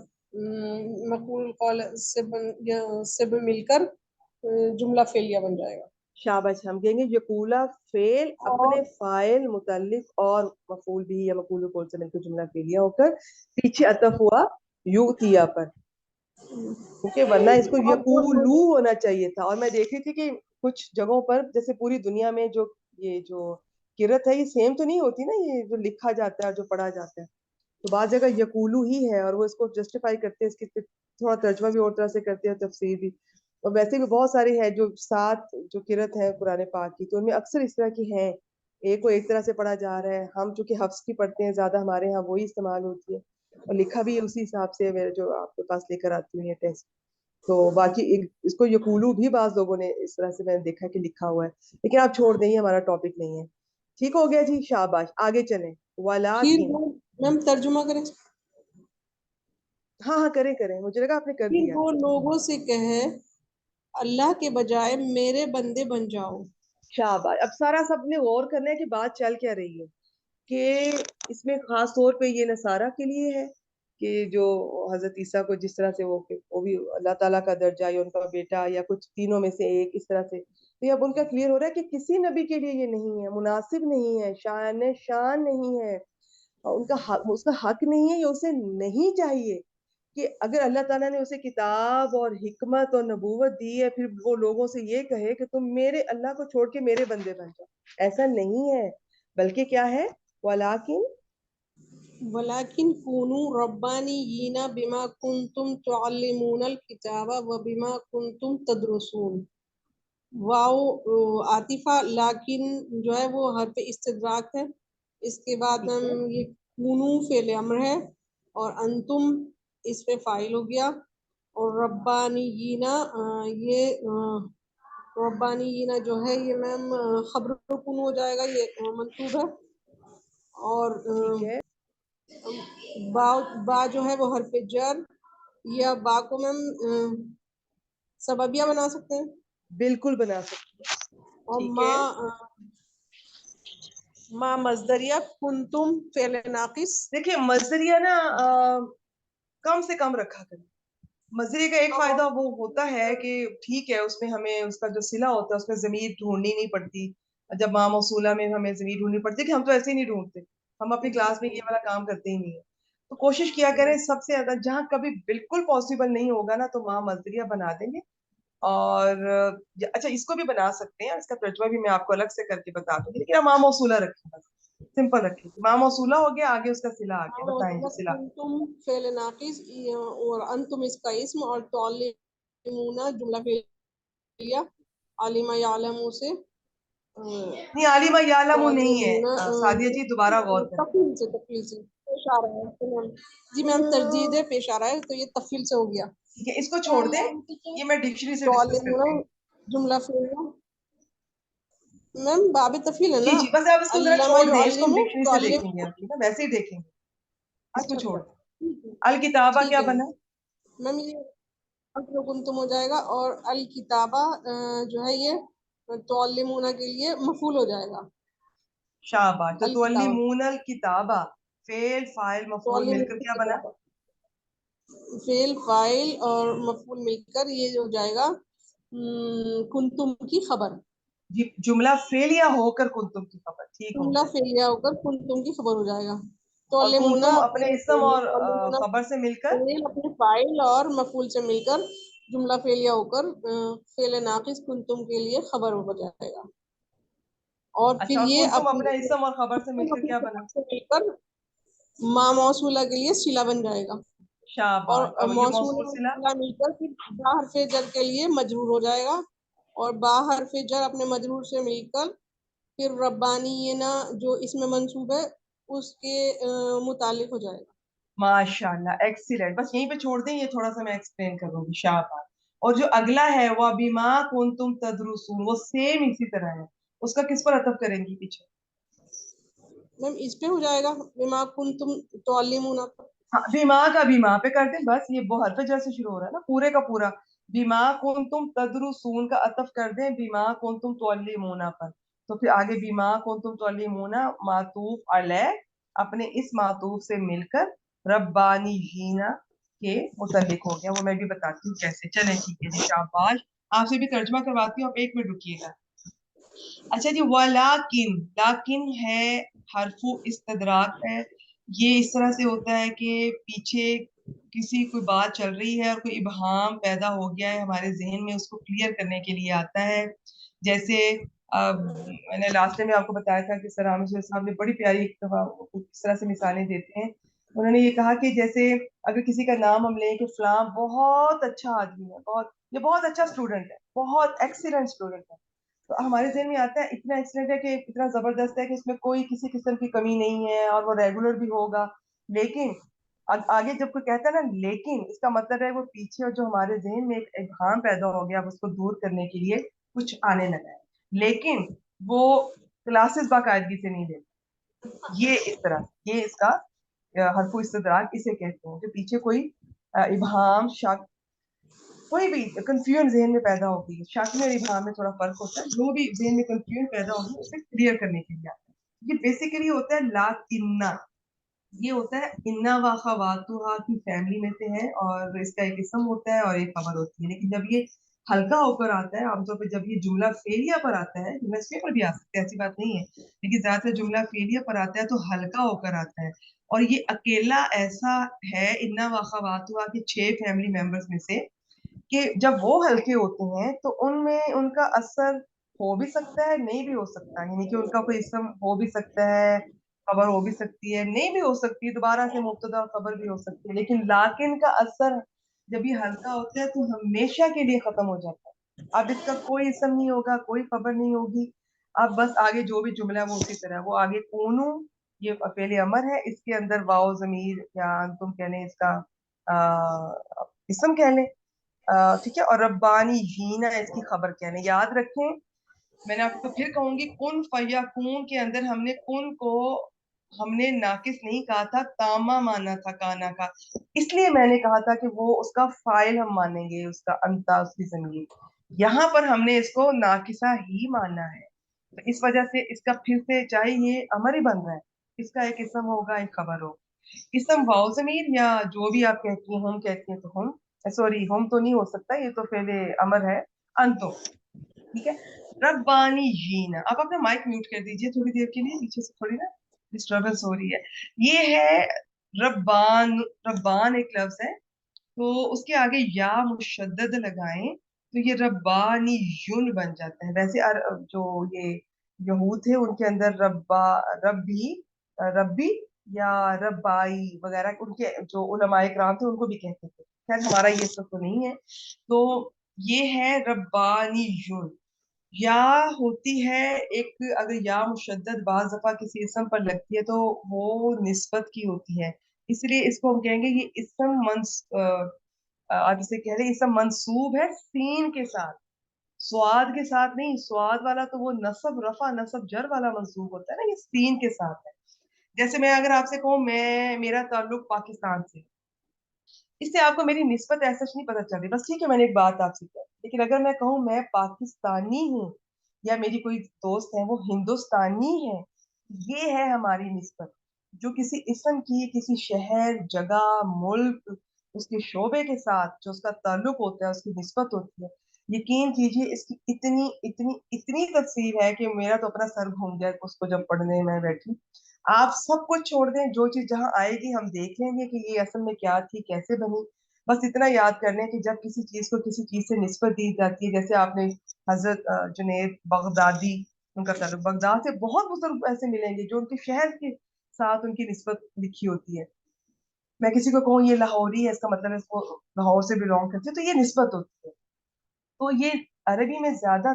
Speaker 3: مقول قول سے مل کر جملہ فعلیہ بن جائے گا.
Speaker 1: شاباش, ہم کہیں گے یقولا فعل اپنے
Speaker 3: اور
Speaker 1: فاعل متعلق اور مفعول بھی یا مفعول قول سے مل کر جملہ فعلیہ ہو کر پیچھے عطف ہوا یؤتیا پر, کیونکہ ورنہ اس کو یقولو ہونا چاہیے تھا. اور میں دیکھ رہی تھی کہ کچھ جگہوں پر جیسے پوری دنیا میں جو یہ جو قرت ہے یہ سیم تو نہیں ہوتی نا, یہ جو لکھا جاتا ہے اور جو پڑھا جاتا ہے, تو بعض جگہ یقولو ہی ہے اور وہ اس کو جسٹیفائی کرتے ہیں, اس کی تھوڑا ترجمہ بھی اور طرح سے کرتے ہیں, تفسیر بھی. اور ویسے بھی بہت سارے ہیں جو 7 جو قرت ہے قرآن پاک کی, تو ان میں اکثر اس طرح کی ہیں, ایک کو ایک طرح سے پڑھا جا رہا ہے. ہم چونکہ حفظ کی پڑھتے ہیں زیادہ, ہمارے ہاں وہی استعمال ہوتی ہے, اور لکھا بھی اسی حساب سے میرے جو آپ کے پاس لے کر آتی ہوں یہ ٹیسٹ. تو باقی اس کو یقولو بھی بعض لوگوں نے اس طرح سے میں نے دیکھا کہ لکھا ہوا ہے, لیکن آپ چھوڑ دیں, ہمارا ٹاپک نہیں ہے. ٹھیک ہو گیا جی, شاباش, آگے چلیں.
Speaker 3: پھر
Speaker 1: ولیکن,
Speaker 3: میم ترجمہ کریں.
Speaker 1: ہاں کریں, مجھے لگا آپ نے کر
Speaker 3: پھر
Speaker 1: دیا.
Speaker 3: وہ لوگوں سے کہے اللہ کے بجائے میرے بندے بن جاؤ.
Speaker 1: شاباش. اب سارا سب نے غور کرنا ہے کہ بات چل کیا رہی ہے, کہ اس میں خاص طور پہ یہ نصارہ کے لیے ہے کہ جو حضرت عیسیٰ کو جس طرح سے وہ بھی اللہ تعالیٰ کا درجہ یا ان کا بیٹا یا کچھ تینوں میں سے ایک اس طرح سے, تو اب ان کا کلیئر ہو رہا ہے کہ کسی نبی کے لیے یہ نہیں ہے, مناسب نہیں ہے, شان نہیں ہے, ان کا حق, اس کا حق نہیں ہے, یہ اسے نہیں چاہیے کہ اگر اللہ تعالیٰ نے اسے کتاب اور حکمت اور نبوت دی ہے, پھر وہ لوگوں سے یہ کہے کہ تم میرے اللہ کو چھوڑ کے میرے بندے بن جاؤ. ایسا نہیں ہے, بلکہ کیا ہے,
Speaker 3: ولیکن کونوا ربانیین بما کنتم تعلمون الکتاب وبما کنتم تدرسون. واو عاطفہ, لیکن جو ہے وہ حرف استدراک ہے. اس کے بعد یہ کونو فعل امر ہے, اور انتم اس پہ فاعل ہو گیا, اور ربانیین یہ ربانیین جو ہے یہ میم خبر کن ہو جائے گا, یہ منصوب ہے. اور با جو ہے وہ حرف جر, یا با کو میم سببیہ بنا سکتے ہیں.
Speaker 1: بالکل بنا سکتے ہیں.
Speaker 3: اور
Speaker 1: ٹھیک ہے,
Speaker 3: ما مصدریہ, کنتم فعل ناقص.
Speaker 1: دیکھیے مصدریہ نا کم سے کم رکھا کریں. مصدریہ کا ایک فائدہ وہ ہوتا ہے کہ ٹھیک ہے, اس میں ہمیں اس کا جو صلہ ہوتا ہے اس میں ضمیر ڈھونڈنی نہیں پڑتی. جب ماں موصولہ میں ہمیں ضمیر ڈھونڈنی پڑتی ہے, کہ ہم تو ایسے ہی نہیں ڈھونڈتے, ہم اپنی کلاس میں یہ والا کام کرتے ہی نہیں ہے. تو کوشش کیا کریں سب سے زیادہ, جہاں کبھی بالکل پاسبل نہیں ہوگا نا تو ماں مصدریہ بنا دیں گے. اور اچھا اس کو بھی بنا سکتے ہیں, اس کا ترجمہ بھی میں آپ کو الگ سے کر کے بتا دوں گی, لیکن ماں موصولہ رکھیں, بس سمپل رکھیں. ماں موصولہ ہو گیا, آگے اس کا صلہ آ گیا, بتائیں جی صلہ.
Speaker 3: کنتم فعل ناقص, اور انتم اس کا اسم, اور تعلمون جملہ فعلیہ. علم یعلم سے
Speaker 1: نہیں, عالمہ یعلم نہیں ہے سعدیہ جی, دوبارہ غور کریں.
Speaker 3: تفصیل سے پیش آ رہا ہے. جی میم تجدید پیش آ رہا ہے, تو یہ تفصیل سے ہو گیا.
Speaker 1: ٹھیک ہے, اس کو چھوڑ دیں, یہ میں ڈکشنری سے ڈسکس کرتے
Speaker 3: تعلمون
Speaker 1: ہیں.
Speaker 3: جملہ فعلیہ میم باب تفصیل ہے
Speaker 1: جی
Speaker 3: نا.
Speaker 1: جی, بس آپ اس کو ذرا
Speaker 3: علامہ
Speaker 1: چھوڑ دیں, اس کو ہم
Speaker 3: یعلم
Speaker 1: ڈکشنری سے
Speaker 3: تعلم.
Speaker 1: دیکھیں گے, آپ ٹھیک ہے, ویسے ہی دیکھیں گے, اس کو
Speaker 3: اچھا
Speaker 1: چھوڑ
Speaker 3: اچھا
Speaker 1: دیں. الکتابہ کیا بنا؟
Speaker 3: میم یہ کنتم ہو جائے گا, اور الکتابہ جو ہے یہ تعلمون کے لیے مفعول ہو جائے گا.
Speaker 1: شاباش. تو
Speaker 3: الکتابہ,
Speaker 1: تعلمون الکتابہ فعل فاعل مفعول مل کر کیا بنا؟
Speaker 3: فعل فاعل اور مفعول مل کر یہ ہو جائے گا کنتم کی خبر.
Speaker 1: جملہ فعلیہ ہو کر کنتم کی خبر, ٹھیک ہو
Speaker 3: جملہ
Speaker 1: گیا.
Speaker 3: فعلیہ ہو کر کنتم کی خبر ہو جائے گا.
Speaker 1: اور
Speaker 3: تعلمون
Speaker 1: کنتم اپنے اسم اور خبر سے مل کر,
Speaker 3: اپنے فاعل اور مفعول سے مل کر جملہ فعلیہ ہو کر فعل ناقص کنتم کے لیے خبر ہو جائے گا. اور
Speaker 1: اچھا,
Speaker 3: پھر
Speaker 1: اور
Speaker 3: یہ
Speaker 1: کنتم اپنے
Speaker 3: اپنے
Speaker 1: اسم اور خبر سے مل کر کیا بنا؟
Speaker 3: مل کر ما موصولہ کے لیے صلہ بن جائے گا.
Speaker 1: شاباش. اور یہ موصول صلہ
Speaker 3: موصولہ مل کر پھر با حرف جر کے لیے مجرور ہو جائے گا, اور با حرف جر اپنے مجرور سے مل کر پھر ربانینا جو اس میں منصوب ہے اس کے متعلق ہو جائے گا.
Speaker 1: ماشاء اللہ, ایکسیلنٹ. بس یہیں پہ چھوڑ دیں, یہ تھوڑا سا میں ایکسپلین کروں گی. شاباش. اور جو اگلا ہے وہ بیما کنتم تدرسون وہ سیم اسی طرح ہے. اس کا کس پر عطف کریں گی پیچھے؟
Speaker 3: میم اس پہ ہو جائے گا بما کنتم تعلمون.
Speaker 1: ہاں بیما کا بیما پہ کر دیں بس. یہ حرف جر سے شروع ہو رہا ہے نا پورے کا پورا. بیما کنتم تدرسون کا عطف کر دیں بیما کنتم تعلمون پر. تو پھر آگے بیما کنتم تعلمون معطوف علیہ اپنے اس معطوف سے مل کر ربانیین کے متعلق ہو گیا. وہ میں بھی بتاتی ہوں کیسے. چلیں ٹھیک ہے جی شاباش. آپ سے بھی ترجمہ کرواتی ہوں. آپ 1 منٹ رکیے گا. اچھا جی ولیکن لیکن ہے حرف استدراک ہے. یہ اس طرح سے ہوتا ہے کہ پیچھے کسی کوئی بات چل رہی ہے اور کوئی ابہام پیدا ہو گیا ہے ہمارے ذہن میں, اس کو کلیئر کرنے کے لیے آتا ہے. جیسے میں نے لاسٹ میں آپ کو بتایا تھا کہ سر عامر صاحب نے بڑی پیاری ایک دفعہ اس طرح سے مثالیں دیتے ہیں. انہوں نے یہ کہا کہ جیسے اگر کسی کا نام ہم لیں کہ فلاں بہت اچھا آدمی ہے, یہ بہت اچھا اسٹوڈنٹ ہے, بہت ایکسیلنٹ اسٹوڈنٹ ہے, تو ہمارے ذہن میں آتا ہے اتنا ایکسیلنٹ ہے کہ اتنا زبردست ہے کہ اس میں کوئی کسی قسم کی کمی نہیں ہے اور وہ ریگولر بھی ہوگا. لیکن آگے جب کوئی کہتا ہے نا لیکن, اس کا مطلب ہے وہ پیچھے جو ہمارے ذہن میں ایک ابہام پیدا ہو گیا اس کو دور کرنے کے لیے کچھ آنے لگا ہے, لیکن وہ کلاسز باقاعدگی سے نہیں دیتا. یہ اس طرح یہ اس کا حرف استدراک اسے کہتے ہیں. جو پیچھے کوئی ابہام شک کوئی بھی کنفیوژن ذہن میں پیدا ہوگی. شک میں اور ابہام میں تھوڑا فرق ہوتا ہے. جو بھی ذہن میں کنفیوژن پیدا ہوگی اسے کلیئر کرنے کے لیے آتا ہے. یہ بیسیکلی ہوتا ہے لاکنہ. یہ ہوتا ہے انا و اخواتھا کی فیملی میں سے ہے اور اس کا ایک اسم ہوتا ہے اور ایک خبر ہوتی ہے. لیکن جب یہ ہلکا ہو کر آتا ہے عام طور پہ, جب یہ جملہ فعلیہ پر آتا ہے, جملہ اسم پر بھی آ سکتا ہے ایسی بات نہیں ہے, لیکن زیادہ تر جملہ فعلیہ پر آتا ہے تو ہلکا ہو کر آتا ہے. اور یہ اکیلا ایسا ہے انا و اخواتھا کے 6 فیملی ممبرز میں سے کہ جب وہ ہلکے ہوتے ہیں تو ان میں ان کا اثر ہو بھی سکتا ہے نہیں بھی ہو سکتا. یعنی کہ ان کا کوئی اسم ہو بھی سکتا ہے, خبر ہو بھی سکتی ہے, نہیں بھی ہو سکتی, دوبارہ سے مبتدا خبر بھی ہو سکتی ہے. لیکن لیکن کا اثر جب یہ ہلکا ہوتا ہے تو ہمیشہ کے لیے ختم ہو جاتا ہے. اب اس کا کوئی اسم نہیں ہوگا, کوئی خبر نہیں ہوگی. اب بس آگے جو بھی جملہ ہے وہ اسی طرح. وہ آگے کونو یہ فعل امر ہے, اس کے اندر واو ضمیر یا تم کہہ لیں اس کا اسم کہہ لیں, ٹھیک ہے. اور ربانی ہینا اس کی خبر کہنے. یاد رکھیں میں نے آپ کو پھر کہوں گی کن فیکون کے اندر ہم نے کن کو ہم نے ناقص نہیں کہا تھا, تاما مانا تھا کانا کا. اس لیے میں نے کہا تھا کہ وہ اس کا فائل ہم مانیں گے, اس کا انتا اس کی ضمیر. یہاں پر ہم نے اس کو ناقصہ ہی ماننا ہے, تو اس وجہ سے اس کا پھر سے چاہے یہ امر ہی بن رہا ہے, اس کا ایک اسم ہوگا ایک خبر ہوگا. اسم واو ضمیر یا جو بھی آپ کہتی ہیں, ہم کہتی ہیں تو ہم, سوری ہوم تو نہیں ہو سکتا, یہ تو فعل امر ہے انتو, ٹھیک ہے. ربانی جینا. اب اپنا مائک میوٹ کر دیجئے تھوڑی دیر کے لیے, پیچھے سے تھوڑی نا ڈسٹربنس ہو رہی ہے. یہ ہے ربان. ربان ایک لفظ ہے تو اس کے آگے یا مشدد لگائیں تو یہ ربانی یون بن جاتا ہے. ویسے جو یہ یہود تھے ان کے اندر ربی یا ربائی وغیرہ ان کے جو علماء کرام تھے ان کو بھی کہتے تھے. خیر ہمارا یہ سب تو نہیں ہے. تو یہ ہے ربانی یون. یا ہوتی ہے ایک, اگر یا مشدد بعض دفعہ کسی اسم پر لگتی ہے تو وہ نسبت کی ہوتی ہے, اس لیے اس کو ہم کہیں گے یہ اسم آپ اسے کہہ رہے اسم منصوب ہے سین کے ساتھ, سواد کے ساتھ نہیں. سواد والا تو وہ نصب رفع نصب جر والا منصوب ہوتا ہے نا, یہ سین کے ساتھ ہے. جیسے میں اگر آپ سے کہوں میرا تعلق پاکستان سے, اس سے آپ کو میری نسبت ایسا نہیں پتہ چل رہی, بس ٹھیک ہے میں نے ایک بات آپ سے کہی. لیکن اگر میں کہوں میں پاکستانی ہوں یا میری کوئی دوست ہے وہ ہندوستانی ہے, یہ ہے ہماری نسبت. جو کسی اسم کی کسی شہر جگہ ملک اس کے شعبے کے ساتھ جو اس کا تعلق ہوتا ہے اس کی نسبت ہوتی ہے. یقین کیجئے اس کی اتنی اتنی اتنی تفصیل ہے کہ میرا تو اپنا سر گھوم گیا اس کو جب پڑھنے میں بیٹھی. آپ سب کچھ چھوڑ دیں, جو چیز جہاں آئے گی ہم دیکھ لیں گے کہ یہ اصل میں کیا تھی کیسے بنی. بس اتنا یاد کر لیں کہ جب کسی چیز کو کسی چیز سے نسبت دی جاتی ہے, جیسے آپ نے حضرت جنید بغدادی ان کا تعلق بغداد سے, بہت بزرگ ایسے ملیں گے جو ان کے شہر کے ساتھ ان کی نسبت لکھی ہوتی ہے. میں کسی کو کہوں یہ لاہوری ہے, اس کا مطلب ہے اس کو لاہور سے بلونگ کرتی ہے, تو یہ نسبت ہوتی ہے. تو یہ عربی میں زیادہ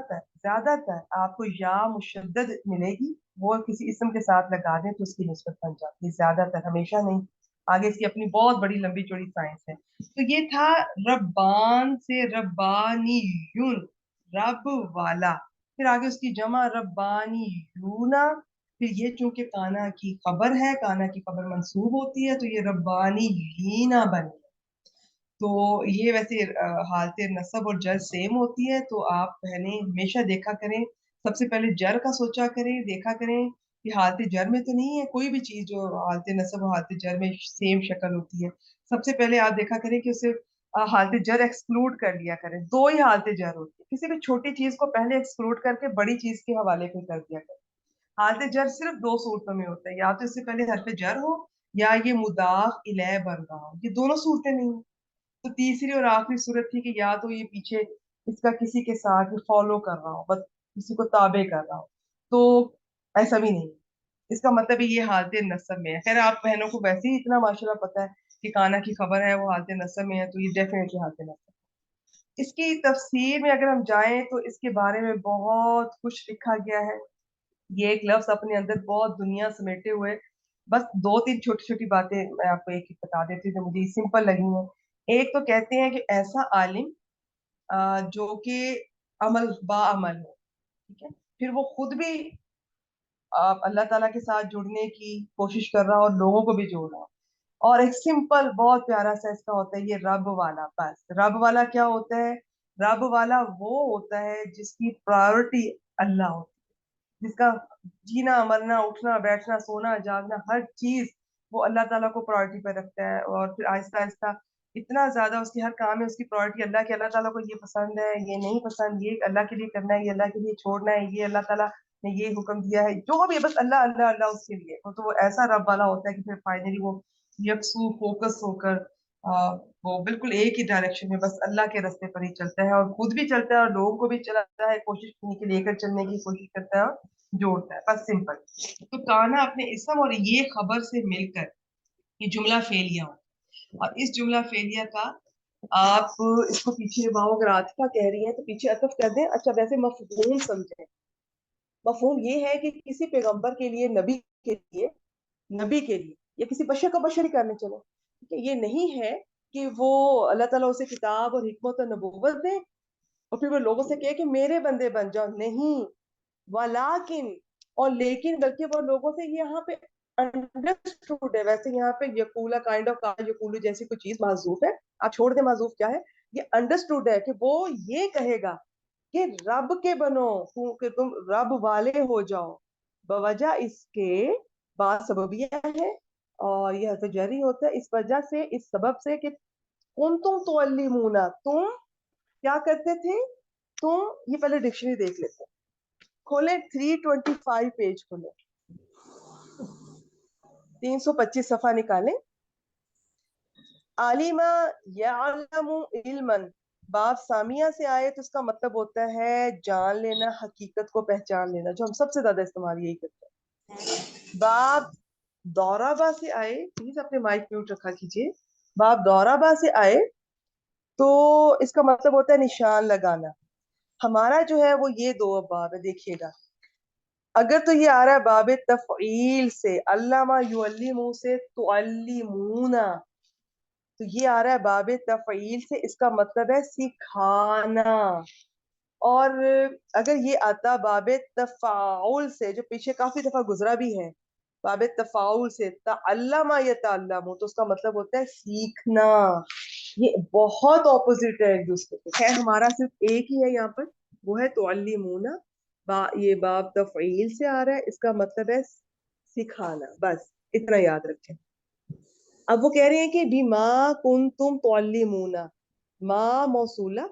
Speaker 1: تر آپ کو یا مشدد ملے گی, وہ کسی اسم کے ساتھ لگا دیں تو اس کی نسبت بن جاتی ہے, زیادہ تر, ہمیشہ نہیں. آگے اس کی اپنی بہت بڑی لمبی چوڑی سائنس ہے. تو یہ تھا ربان سے ربانیون، رب والا. پھر آگے اس کی جمع ربانیونا. پھر یہ چونکہ کانا کی خبر ہے، کانا کی خبر منصوب ہوتی ہے، تو یہ ربانیینا بن گیا. تو یہ ویسے حالت نصب اور جر سیم ہوتی ہے، تو آپ بہنیں ہمیشہ دیکھا کریں، سب سے پہلے جر کا سوچا کریں، دیکھا کریں کہ حالت جر میں تو نہیں ہے کوئی بھی چیز جو حالت نصب اور حالت جر میں سیم شکل ہوتی ہے. سب سے پہلے آپ دیکھا کریں کہ اسے حالت جر ایکسکلوڈ کر لیا کریں. دو ہی حالت جر ہوتی ہے، کسی بھی چھوٹی چیز کو پہلے ایکسکلوڈ کر کے بڑی چیز کے حوالے پہ کر دیا کریں. حالت جر صرف دو صورتوں میں ہوتا ہے، یا تو اس سے پہلے حرف جر ہو یا یہ مضاف الیہ بن رہا ہو. یہ دونوں صورتیں نہیں ہیں. تو تیسری اور آخری صورت تھی کہ یا تو یہ پیچھے اس کا کسی کے ساتھ فالو کر رہا ہو، بس کسی کو تابع کر رہا ہو. تو ایسا بھی نہیں، اس کا مطلب یہ حالت نصب میں ہے. خیر آپ بہنوں کو ویسے ہی اتنا ماشاءاللہ پتہ ہے کہ کانا کی خبر ہے وہ حالت نصب میں ہے، تو یہ ڈیفینیٹلی حالت نصب. اس کی تفسیر میں اگر ہم جائیں تو اس کے بارے میں بہت کچھ لکھا گیا ہے. یہ ایک لفظ اپنے اندر بہت دنیا سمیٹے ہوئے. بس دو تین چھوٹی چھوٹی باتیں میں آپ کو ایک بتا دیتی ہوں جو مجھے سمپل لگی ہیں. ایک تو کہتے ہیں کہ ایسا عالم جو کہ عمل با عمل ہو، ٹھیک ہے، پھر وہ خود بھی اللہ تعالیٰ کے ساتھ جڑنے کی کوشش کر رہا ہو اور لوگوں کو بھی جوڑ رہا ہو. اور ایک سمپل بہت پیارا سا اس کا ہوتا ہے یہ رب والا. بس رب والا کیا ہوتا ہے؟ رب والا وہ ہوتا ہے جس کی پرائورٹی اللہ ہوتی ہے، جس کا جینا مرنا اٹھنا بیٹھنا سونا جاگنا ہر چیز وہ اللہ تعالیٰ کو پرائورٹی پہ رکھتا ہے. اور پھر آہستہ آہستہ اتنا زیادہ اس کی ہر کام میں اس کی پرائورٹی اللہ کے، اللہ تعالیٰ کو یہ پسند ہے یہ نہیں پسند، یہ اللہ کے لیے کرنا ہے یہ اللہ کے لیے چھوڑنا ہے، یہ اللہ تعالیٰ نے یہ حکم دیا ہے، جو بھی بس اللہ اللہ اللہ اس کے لیے. تو وہ ایسا رب والا ہوتا ہے کہ پھر فائنلی وہ یکسو فوکس ہو کر وہ بالکل ایک ہی ڈائریکشن میں بس اللہ کے راستے پر ہی چلتا ہے، اور خود بھی چلتا ہے اور لوگوں کو بھی چلاتا ہے، کوشش کرنے کے لے کر چلنے کی کوشش کرتا ہے اور جوڑتا ہے. بس سمپل. تو کانا اپنے اسم اور یہ خبر سے مل کر یہ جملہ فعلیہ ہوتا ہے. اور اس جملہ فعلیہ کا آپ اس کو پیچھے واؤ اگر عاطفہ کہہ رہی ہیں تو پیچھے عطف کر دیں. اچھا ویسے مفہوم سمجھیں. مفہوم یہ ہے کہ کسی پیغمبر کے لیے، نبی کے لیے یا کسی بشر کا بشر ہی کرنے چلو، یہ نہیں ہے کہ وہ اللہ تعالیٰ اسے کتاب اور حکمت اور نبوت دے اور پھر وہ لوگوں سے کہے کہ میرے بندے بن جاؤ. نہیں، ولیکن اور لیکن، بلکہ وہ لوگوں سے یہاں پہ انڈرسٹوڈ ہے. ویسے یہاں پہ یقولا کائنڈ آف یقولو جیسی کوئی چیز محذوف ہے، آپ چھوڑ دیں محذوف کیا ہے. یہ انڈرسٹوڈ ہے کہ وہ یہ کہے گا کہ رب کے بنو، کہ تم رب والے ہو جاؤ، بوجہ اس کے بعد سببیہ ہے اور یہ حرف جری ہوتا ہے اس وجہ سے، اس سبب سے کہ کنتم تعلمون، تم کیا کرتے تھے. تم یہ پہلے ڈکشنری دیکھ لیتے ہیں، کھولیں 325 پیج کھولیں، 325 صفحہ نکالیں. عالمہ یعلم علما، باب سامیہ سے آئے تو اس کا مطلب ہوتا ہے جان لینا، حقیقت کو پہچان لینا، جو ہم سب سے زیادہ استعمال یہی کرتے ہیں. باب دورابا سے آئے، پلیز اپنے مائک میوٹ رکھا کیجیے. باب دورابا سے آئے تو اس کا مطلب ہوتا ہے نشان لگانا. ہمارا جو ہے وہ یہ دو باب ہے، دیکھیے گا. اگر تو یہ آ رہا ہے باب تفعیل سے، علامہ یعلمو سے تعلمونا، تو یہ آ رہا ہے باب تفعیل سے، اس کا مطلب ہے سکھانا. اور اگر یہ آتا باب تفاعل سے، جو پیچھے کافی دفعہ گزرا بھی ہے، باب تفاعل سے تعلم یتعلم، تو اس کا مطلب ہوتا ہے سیکھنا. یہ بہت اپوزٹ ہے ایک دوسرے کے. خیر ہمارا صرف ایک ہی ہے یہاں پر، وہ ہے تعلمون. یہ باب تفعیل سے آ رہا ہے، اس کا مطلب ہے سکھانا. بس اتنا یاد رکھیں. اب وہ کہہ رہے ہیں کہ بما کنتم تعلمون، ما موصولہ،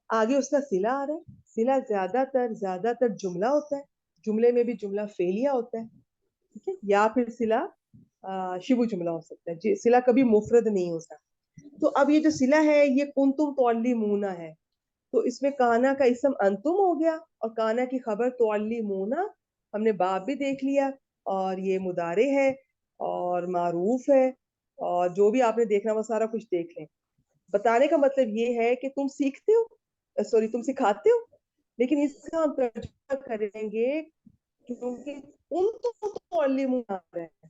Speaker 1: آگے اس کا صلہ آ رہا ہے. صلہ زیادہ تر جملہ ہوتا ہے، جملے میں بھی جملہ فعلیہ ہوتا ہے، ٹھیک ہے، یا پھر صلہ شبہ جملہ ہو سکتا ہے. صلہ کبھی مفرد نہیں ہوتا. تو اب یہ جو صلہ ہے یہ کنتم تعلمون ہے، تو اس میں کانا کا اسم انتم ہو گیا اور کانا کی خبر تعلمون. ہم نے باب بھی دیکھ لیا اور یہ مضارع ہے اور معروف ہے اور جو بھی آپ نے دیکھنا وہ سارا کچھ دیکھ لیں. بتانے کا مطلب یہ ہے کہ تم سیکھتے ہو، تم سکھاتے ہو. لیکن اس کا ہم ترجمہ کریں گے کیونکہ تم تو تعلمون آ رہے ہیں،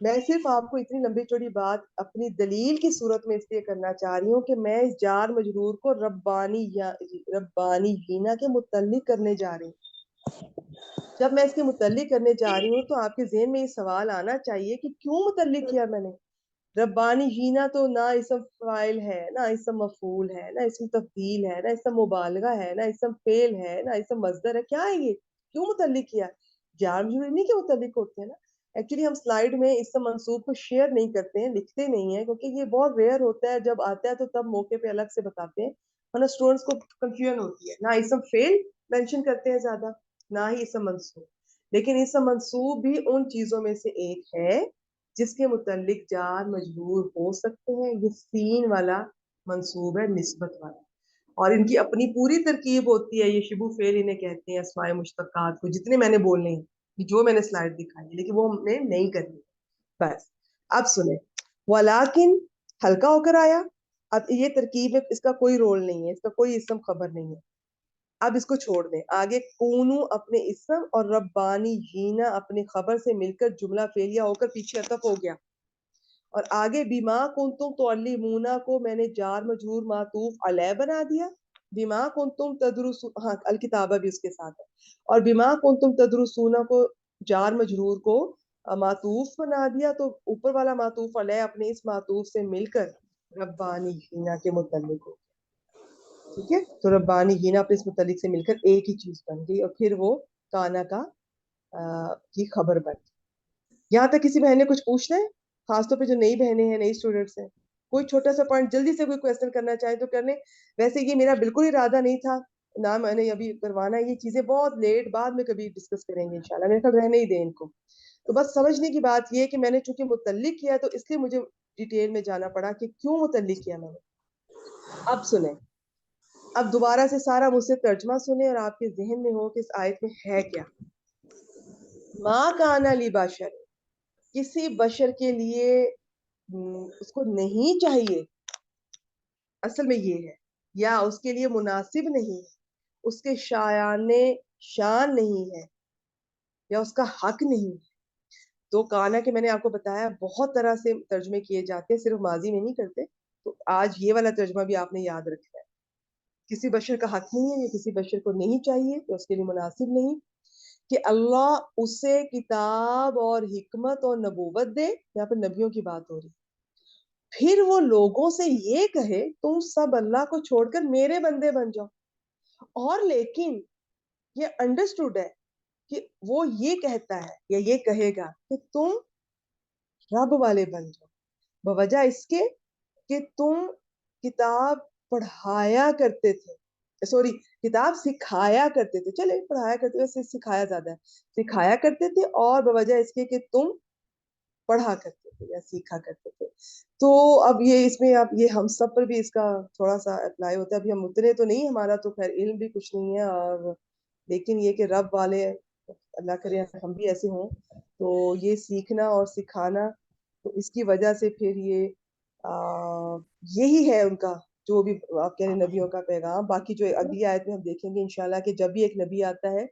Speaker 1: میں صرف آپ کو اتنی لمبی چوڑی بات اپنی دلیل کی صورت میں اس لیے کرنا چاہ رہی ہوں کہ میں اس جار مجرور کو ربانی یا ربانی ہینا کے متعلق کرنے جا رہی ہوں. جب میں اس کے متعلق کرنے جا رہی ہوں تو آپ کے ذہن میں یہ سوال آنا چاہیے کہ کیوں متعلق کیا میں نے. ربانی ہینا تو نہ اسم فاعل ہے، نہ اسم مفعول ہے، نہ اسم تفضیل ہے، نہ اسم مبالغہ ہے، نہ اسم فعل ہے، نہ اسم مصدر ہے. کیا ہے یہ؟ کیوں متعلق کیا؟ جار مجرور نہیں کے متعلق ہوتے ہیں نا. ایکچولی ہم سلائیڈ میں اسم منصوب کو شیئر نہیں کرتے ہیں، لکھتے نہیں ہیں، کیونکہ یہ بہت ریئر ہوتا ہے. جب آتا ہے تو تب موقع پہ الگ سے بتاتے ہیں، ورنہ اسٹوڈنٹس کو کنفیوژن ہوتی ہے. نہ اسم فعل مینشن کرتے ہیں زیادہ، نہ ہی اسم منصوب. لیکن اسم منصوب بھی ان چیزوں میں سے ایک ہے جس کے متعلق جار مجرور ہو سکتے ہیں. یہ سین والا منصوب ہے، نسبت والا، اور ان کی اپنی پوری ترکیب ہوتی ہے. یہ شبو فعل انہیں کہتے ہیں، اسماء مشتقات کو، جتنے میں نے بولنے ہیں، جو میں نے سلائڈ دکھائی ہے، لیکن وہ ہم نے نہیں کرنی. بس اب سنیں، ولیکن ہلکا ہو کر آیا. اب یہ ترکیب ہے، اس کا کوئی رول نہیں ہے، اس کا کوئی اسم خبر نہیں ہے. اب اس کو چھوڑ دیں. آگے کونو اپنے اسم اور ربانی ہینا اپنی خبر سے مل کر جملہ فعلیہ ہو کر پیچھے عطف ہو گیا. اور آگے بیما کنتم تعلمونا کو میں نے جار مجرور معطوف علیہ بنا دیا. بیما کنتم تدرسون، ہاں الکتابہ بھی اس کے ساتھ ہے. اور بیما کنتم تدرسونا کو جار مجرور کو معطوف بنا دیا، تو اوپر والا معطوف علیہ اپنے اس معطوف سے مل کر ربانی ہینا کے متعلق ہو. ٹھیک ہے، تو ربانی ہینا اپنے اس متعلق سے مل کر ایک ہی چیز بن گئی، اور پھر وہ کانا کا کی خبر بن گئی. یہاں تک کسی بہن نے کچھ پوچھنا ہے؟ خاص طور پہ جو نئی بہنیں ہیں، نئی اسٹوڈنٹس ہیں. کوئی چھوٹا سا پوائنٹ جلدی سے کوئی کویسچن کرنا چاہے تو کر لیں. ویسے یہ میرا بالکل ارادہ نہیں تھا، نہ میں نے ابھی کروانا ہے. یہ چیزیں بہت لیٹ بعد میں کبھی ڈسکس کریں گے انشاءاللہ. میرے خیال رہنے ہی دیں ان کو. تو بس سمجھنے کی بات یہ ہے کہ میں نے چونکہ متعلق کیا تو اس لیے مجھے ڈیٹیل میں جانا پڑا کہ کیوں متعلق کیا میں نے. اب سنیں، اب دوبارہ سے سارا مجھ سے ترجمہ سنیں اور آپ کے ذہن میں ہو کہ اس آیت میں ہے کیا. ما کانا لی بشر، کسی بشر کے لیے اس کو نہیں چاہیے، اصل میں یہ ہے، یا اس کے لیے مناسب نہیں ہے، اس کے شان نہیں ہے، یا اس کا حق نہیں ہے. تو کانا کہ میں نے آپ کو بتایا بہت طرح سے ترجمے کیے جاتے ہیں، صرف ماضی میں نہیں کرتے. تو آج یہ والا ترجمہ بھی آپ نے یاد رکھنا ہے. کسی بشر کا حق نہیں ہے، یا کسی بشر کو نہیں چاہیے، تو اس کے لیے مناسب نہیں کہ اللہ اسے کتاب اور حکمت اور نبوت دے. یہاں پر نبیوں کی بات ہو رہی. پھر وہ لوگوں سے یہ کہے تم سب اللہ کو چھوڑ کر میرے بندے بن جاؤ. اور لیکن یہ انڈرسٹوڈ ہے کہ وہ یہ کہتا ہے یا یہ کہے گا کہ تم رب والے بن جاؤ، بوجہ اس کے کہ تم کتاب پڑھایا کرتے تھے، سوری کتاب سکھایا کرتے تھے. چلے پڑھایا کرتے تھے، سکھایا زیادہ ہے، سکھایا کرتے تھے، اور بوجہ اس کے کہ تم پڑھا کرتے تھے یا سیکھا کرتے تھے. تو اب یہ اس میں اب یہ ہم سب پر بھی اس کا تھوڑا سا اپلائی ہوتا ہے. ابھی ہم اتنے تو نہیں، ہمارا تو خیر علم بھی کچھ نہیں ہے، اور لیکن یہ کہ رب والے، اللہ کرے ہم بھی ایسے ہوں. تو یہ سیکھنا اور سکھانا، تو اس کی وجہ سے پھر یہ یہی ہے ان کا جو بھی آپ کہہ رہے ہیں نبیوں کا پیغام. باقی جو اگلی آیت میں ہم دیکھیں گے انشاءاللہ کہ جب بھی ایک نبی آتا ہے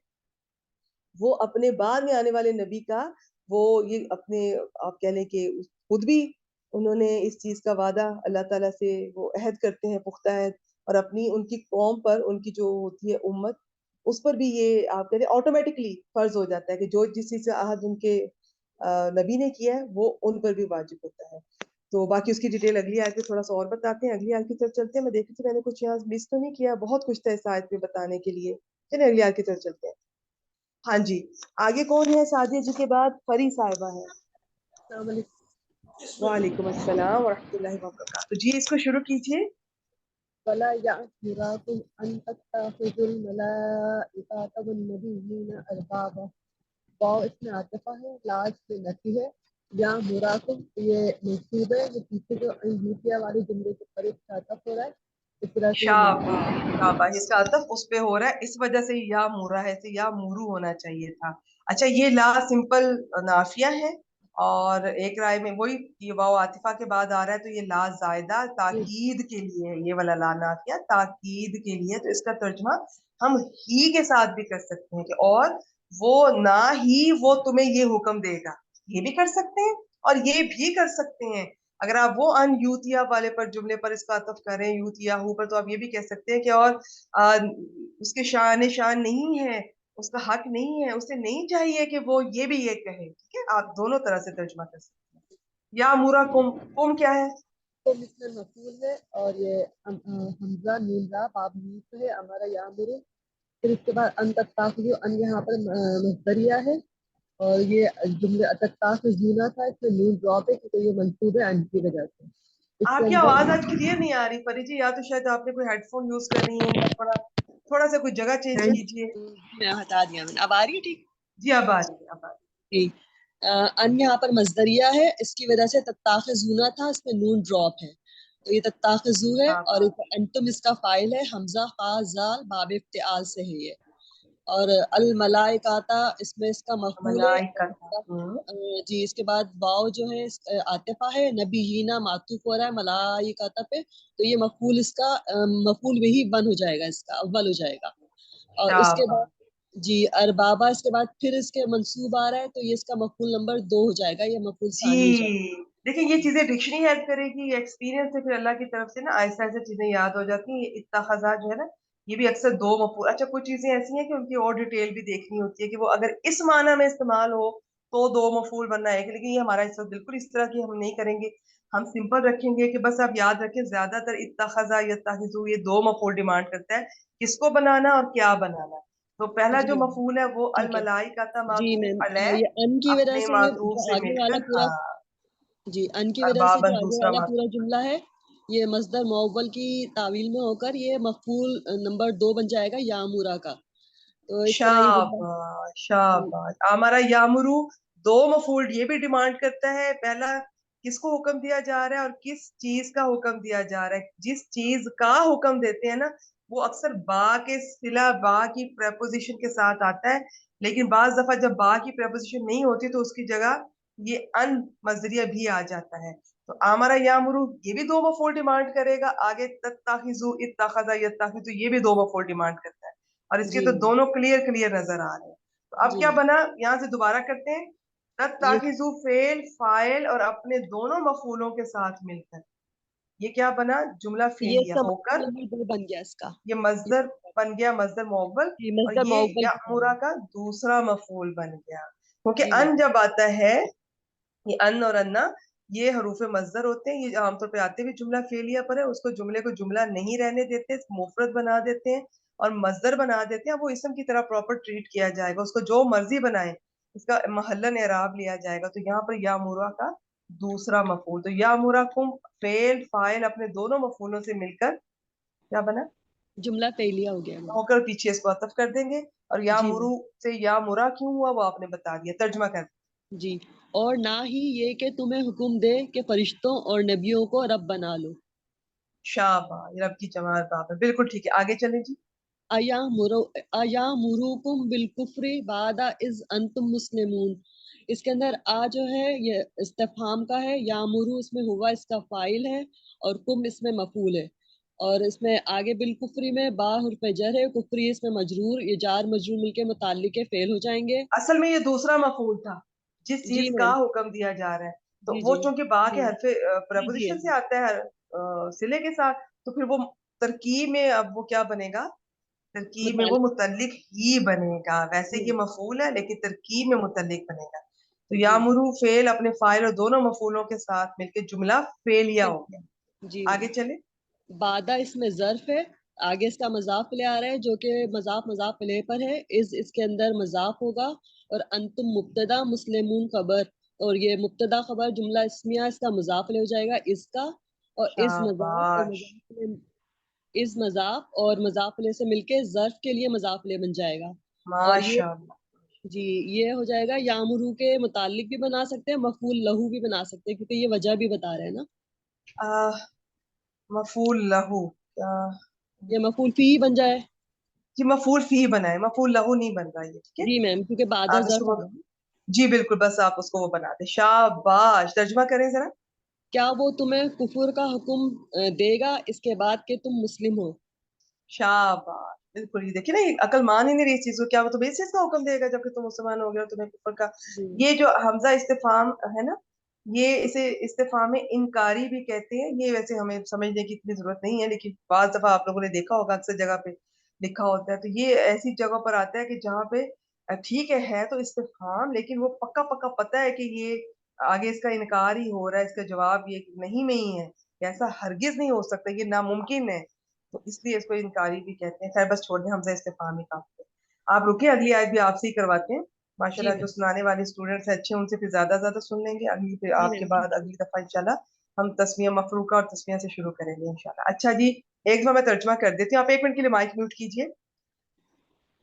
Speaker 1: وہ اپنے بعد میں آنے والے نبی کا وہ یہ اپنے آپ کہہ لیں کہ خود بھی انہوں نے اس چیز کا وعدہ اللہ تعالیٰ سے وہ عہد کرتے ہیں، پختہ عہد، اور اپنی ان کی قوم پر، ان کی جو ہوتی ہے امت، اس پر بھی یہ آپ کہتے ہیں آٹومیٹکلی فرض ہو جاتا ہے کہ جو جس چیز سے عہد ان کے نبی نے کیا ہے وہ ان پر بھی واجب ہوتا ہے. تو باقی اس کی ڈیٹیل اگلی آیت میں تھوڑا سا اور بتاتے ہیں. اگلی آیت کی طرف چلتے ہیں. میں دیکھ رہی تھی میں نے کچھ یہاں مس تو نہیں کیا، بہت کچھ تھا اس آیت میں بتانے کے لیے. چلیں اگلی آیت کی طرف چلتے ہیں. ہاں جی، آگے کون ہے سعدیہ جی کے بعد؟ پری صاحبہ ہے.
Speaker 3: السلام علیکم.
Speaker 1: وعلیکم السلام ورحمۃ اللہ وبرکاتہ. جی اس کو شروع کیجیے.
Speaker 3: ولا يأمركم أن تتخذوا الملائكة والنبيين أربابا. واو اس میں عاطفہ ہے، لاج سے نفی ہے. یا مراکم یہ منصوب ہے، یہ پیچھے جو یوتیا والی جملے کے اوپر ایک عاطف ہو رہا ہے، اس طرح سے
Speaker 1: شاباش، اس کا عطف اس پہ ہو رہا ہے، اس وجہ سے یا مورا ہے، سے یا مورو ہونا چاہیے تھا. اچھا یہ لا سمپل نافیہ ہے، اور ایک رائے میں وہی یہ واو عاطفہ کے بعد آ رہا ہے، تو یہ لا زائدہ تاکید کے لیے ہے. یہ والا لا نافیہ تاکید کے لیے، تو اس کا ترجمہ ہم ہی کے ساتھ بھی کر سکتے ہیں کہ اور وہ نہ ہی وہ تمہیں یہ حکم دے گا، یہ بھی کر سکتے ہیں. اور یہ بھی کر سکتے ہیں اگر آپ وہ ان یوتیا والے پر جملے پر اس کا عطف کریں یوتیا ہو پر، تو آپ یہ بھی کہہ سکتے ہیں کہ اور اس کے شان نہیں ہے، اس کا حق نہیں ہے، اسے نہیں چاہیے کہ وہ یہ بھی یہ کہے. ٹھیک ہے، آپ دونوں طرح سے ترجمہ کر سکتے ہیں. یا مورا کم کیا ہے؟
Speaker 4: تو مثل مفعول ہے اور یہ حمزہ نون را باب نیت ہے ہمارا یامر. پھر اس کے بعد ان تتاخذ، ان یہاں پر مصدریہ ہے اور یہ جملے تتاخذون تھا، اس میں نون ڈراپ ہے کیونکہ یہ منصوب ہے ان کی وجہ سے. اس
Speaker 1: آپ
Speaker 4: کے
Speaker 1: کی
Speaker 4: اندر
Speaker 1: آواز آج کلیئر نہیں آ رہی پری جی، یا تو شاید آپ نے کوئی ہیڈ فون یوز کر رہی ہیں، تھوڑا سا کوئی جگہ چینج کیجیے.
Speaker 4: میں ہٹا دیا میں نے. اب آ رہی ہے ٹھیک؟
Speaker 1: جی اب آ رہی ہے، اب آ رہی ہے.
Speaker 4: ٹھیک. ان یہاں پر مصدریہ ہے، اس کی وجہ سے تتاخذون تھا، اس میں نون ڈراپ ہے تو یہ تتاخذو ہے. اور انتم اس کا فاعل ہے، حمزہ فا زال باب افتعال سے ہے یہ. اور الملائکاتا اس میں اس کا مفعول ہے. جی اس کے بعد واو جو ہے عاطفہ ہے، نبینا معطوف ہو رہا ہے ملائکاتا پہ، تو یہ مفعول اس کا مفعول بھی ون ہو جائے گا، اس کا اول ہو جائے گا. اور اس کے بعد جی اربابا اس کے بعد پھر اس کے منصوب آ رہا ہے تو یہ اس کا مفعول نمبر 2 ہو جائے گا، یہ مفعول ثانی ہو جائے گا.
Speaker 1: جی دیکھیں یہ چیزیں ڈکشنری ہیلپ کرے گی، یہ ایکسپیرینس ہے پھر اللہ کی طرف سے نا، ایسا ایسا چیزیں یاد ہو جاتی ہیں. یہ اتخذا جو ہے نا، یہ بھی اکثر دو مفعول. اچھا کچھ چیزیں ایسی ہیں کہ ان کی اور ڈیٹیل بھی دیکھنی ہوتی ہے کہ وہ اگر اس معنی میں استعمال ہو تو دو مفعول بننا ہے، لیکن یہ ہمارا اس وقت بالکل اس طرح کی ہم نہیں کریں گے. ہم سمپل رکھیں گے کہ بس آپ یاد رکھیں زیادہ تر اتخذا یتخذو یہ دو مفعول ڈیمانڈ کرتا ہے، کس کو بنانا اور کیا بنانا. تو پہلا جو
Speaker 4: جی
Speaker 1: مفعول ہے وہ
Speaker 4: ٹھیک ہے.
Speaker 1: الملائکۃ
Speaker 4: جی
Speaker 1: معطوف
Speaker 4: میم
Speaker 1: علیہ،
Speaker 4: یہ ان کی وجہ
Speaker 1: اپنے
Speaker 4: سے یہ
Speaker 1: معطوف
Speaker 4: جو
Speaker 1: سے
Speaker 4: آگے
Speaker 1: مل
Speaker 4: والا
Speaker 1: کر
Speaker 4: پورا جی ان کی وجہ سے
Speaker 1: اربابا
Speaker 4: جو آگے
Speaker 1: دوسرا
Speaker 4: والا پورا
Speaker 1: معطوف.
Speaker 4: جملہ ہے یہ مصدر معول کی تعویل میں ہو کر یہ مفعول نمبر 2 بن جائے گا یامورا کا. تو اس طرح یہ جملہ
Speaker 1: شاباش شاباش. ہمارا یامرو دو مفعول یہ بھی ڈیمانڈ کرتا ہے. پہلا کس کو حکم دیا جا رہا ہے اور کس چیز کا حکم دیا جا رہا ہے. جس چیز کا حکم دیتے ہیں نا وہ اکثر با کے صلہ با کی پریپوزیشن کے ساتھ آتا ہے، لیکن بعض دفعہ جب با کی پریپوزیشن نہیں ہوتی تو اس کی جگہ یہ ان مصدریہ بھی آ جاتا ہے. تو ہمارا یامرو یہ بھی دو مفعول ڈیمانڈ کرے گا. آگے تتخذو اتخذا یتخذو یہ بھی دو مفعول ڈیمانڈ کرتا ہے، اور اس کے
Speaker 4: جی
Speaker 1: تو دونوں کلیئر نظر آ رہے ہیں. تو اب
Speaker 4: جی
Speaker 1: کیا بنا، یہاں سے دوبارہ کرتے ہیں.
Speaker 4: یہ
Speaker 1: تتخذو فعل فاعل اور اپنے دونوں مفعولوں کے ساتھ مل کر یہ کیا بنا، جملہ
Speaker 4: یہ اس
Speaker 1: فعلیہ
Speaker 4: کا
Speaker 1: ہو کر
Speaker 4: مفعول نمبر 2 بن گیا اس کا.
Speaker 1: یہ مصدر بن گیا، مصدر معول،
Speaker 4: جی
Speaker 1: اور
Speaker 4: مصدر
Speaker 1: یہ
Speaker 4: معول
Speaker 1: یأمرا کا دوسرا مفعول بن گیا. کیونکہ
Speaker 4: جی
Speaker 1: ان
Speaker 4: میم.
Speaker 1: جب آتا ہے، یہ ان اور انا یہ حروف مصدر ہوتے ہیں. یہ عام طور پہ آتے بھی جملہ فعلیہ پر ہے، اس کو جملے کو جملہ نہیں رہنے دیتے، مفرد بنا دیتے ہیں اور مصدر بنا دیتے ہیں. وہ اسم کی طرح پراپر ٹریٹ کیا جائے گا، اس کو جو مرضی بنائیں، اس کا محلن اعراب لیا جائے گا. تو یہاں پر یامورا کا دوسرا مفعول، تو یامورکم فعل فاعل اپنے دونوں مفعولوں سے مل کر کیا بنا،
Speaker 4: جملہ فعلیہ ہو گیا.
Speaker 1: ہو کر پیچھے اس کو عطف کر دیں گے. اور یا
Speaker 4: جی
Speaker 1: مرو سے یا مرا کیوں ہوا وہ آپ نے بتا دیا. ترجمہ کر
Speaker 4: جی. اور نہ ہی یہ کہ تمہیں حکم دے کہ فرشتوں اور نبیوں کو رب بنا لو.
Speaker 1: شاباش، رب کی جمال باب ہے، بالکل ٹھیک ہے. آگے چلیں جی.
Speaker 4: ایا مروکم بالکفر بعد اذ انتم مسلمون. اس کے اندر آ جو ہے یہ استفہام کا ہے، یا مرو اس میں ہوا اس کا فاعل ہے اور کم اس میں مفعول ہے. اور اس میں آگے بالکفری میں با حرف جر ہے، کفری اس میں مجرور، یہ جار مجرور مل کے متعلق فعل ہو جائیں گے.
Speaker 1: اصل میں یہ دوسرا مفعول تھا جس
Speaker 4: جی
Speaker 1: چیز کا
Speaker 4: میم.
Speaker 1: حکم دیا جا رہا ہے. تو
Speaker 4: جی
Speaker 1: وہ
Speaker 4: جی
Speaker 1: چونکہ با کے
Speaker 4: جی
Speaker 1: حرف
Speaker 4: جی جی
Speaker 1: پریپوزیشن سے آتا ہے صلے کے ساتھ، تو پھر وہ ترکیب میں اب وہ کیا بنے گا، ترکیب میں وہ
Speaker 4: متعلق.
Speaker 1: متعلق ہی بنے گا. ویسے
Speaker 4: جی
Speaker 1: یہ مفعول ہے لیکن ترکیب میں متعلق بنے گا. تو
Speaker 4: جی
Speaker 1: یامرو فعل اپنے فاعل اور دونوں مفعولوں کے ساتھ مل کے جملہ فعلیہ ہو گیا.
Speaker 4: جی
Speaker 1: آگے چلے.
Speaker 4: بادہ اس میں ظرف ہے، آگے اس کا مضاف لے آ رہا ہے جو کہ مضاف لے پر ہے. اس کے اندر مضاف ہوگا اور انتم مبتدا مسلمون خبر، اور یہ مبتدا خبر جملہ اسمیہ اس کا مضاف لے ہو جائے گا اس کا. اور
Speaker 1: شاباش
Speaker 4: اس مضاف اور مضاف لے سے مل کے ظرف کے لیے مضاف لے بن جائے گا. اور یہ
Speaker 1: ماشاء اللہ.
Speaker 4: جی یہ ہو جائے گا یامرو کے متعلق بھی بنا سکتے ہیں، مفعول لہو بھی بنا سکتے ہیں کیونکہ یہ وجہ بھی بتا رہے ہیں نا.
Speaker 1: مفعول لہو کیا،
Speaker 4: یہ مفعول فی ہی بن جائے.
Speaker 1: جی مفعول فی بنائے، مفعول لہو نہیں بن رہا یہ. ٹھیک ہے
Speaker 4: جی میم کیونکہ بعدہ
Speaker 1: آپ اس
Speaker 4: ظرف
Speaker 1: کو
Speaker 4: آ رہا ہے.
Speaker 1: جی بالکل، بس آپ اس کو وہ بنا دیں. شاباش. ترجمہ کریں ذرا.
Speaker 4: کیا وہ تمہیں کفر کا حکم دے گا اس کے بعد کہ تم مسلم ہو.
Speaker 1: شاباش، بالکل. یہ دیکھیں نا، یہ عقل مان ہی نہیں رہی اس چیز کو. کیا وہ تمہیں اس چیز کا حکم دے گا جب کہ تم مسلمان ہو گئے اور تمہیں کفر کا.
Speaker 4: جی
Speaker 1: یہ جو حمزہ استفہام ہے نا، یہ اسے استفہام انکاری بھی کہتے ہیں. یہ ویسے ہمیں سمجھنے کی اتنی ضرورت نہیں ہے، لیکن بعض دفعہ آپ لوگوں نے دیکھا ہوگا اکثر جگہ پہ لکھا ہوتا ہے. تو یہ ایسی جگہ پر آتا ہے کہ جہاں پہ ٹھیک ہے تو استفہام، لیکن وہ پکا پکا پتا ہے کہ یہ آگے اس کا انکار ہی ہو رہا ہے، اس کا جواب یہ نہیں ہے، ایسا ہرگز نہیں ہو سکتا، یہ ناممکن ہے. تو اس لیے اس کو انکاری بھی کہتے ہیں. خیر بس چھوڑ دیں، حمزہ استفہام ہی کافی ہے. آپ رکیے، اگلی آیت بھی آپ سے ہی کرواتے ہیں. ماشاءاللہ جو سنانے والے اسٹوڈنٹس ہیں اچھے، ان سے پھر زیادہ سن لیں گے. اگلی پھر آپ کے بعد اگلی دفعہ انشاءاللہ ہم تسمیہ مفروقہ اور تسمیہ سے شروع کریں گے انشاءاللہ. اچھا جی، ایک دفعہ میں ترجمہ کر دیتی ہوں، آپ 1 منٹ کے لیے مائک میوٹ کیجئے.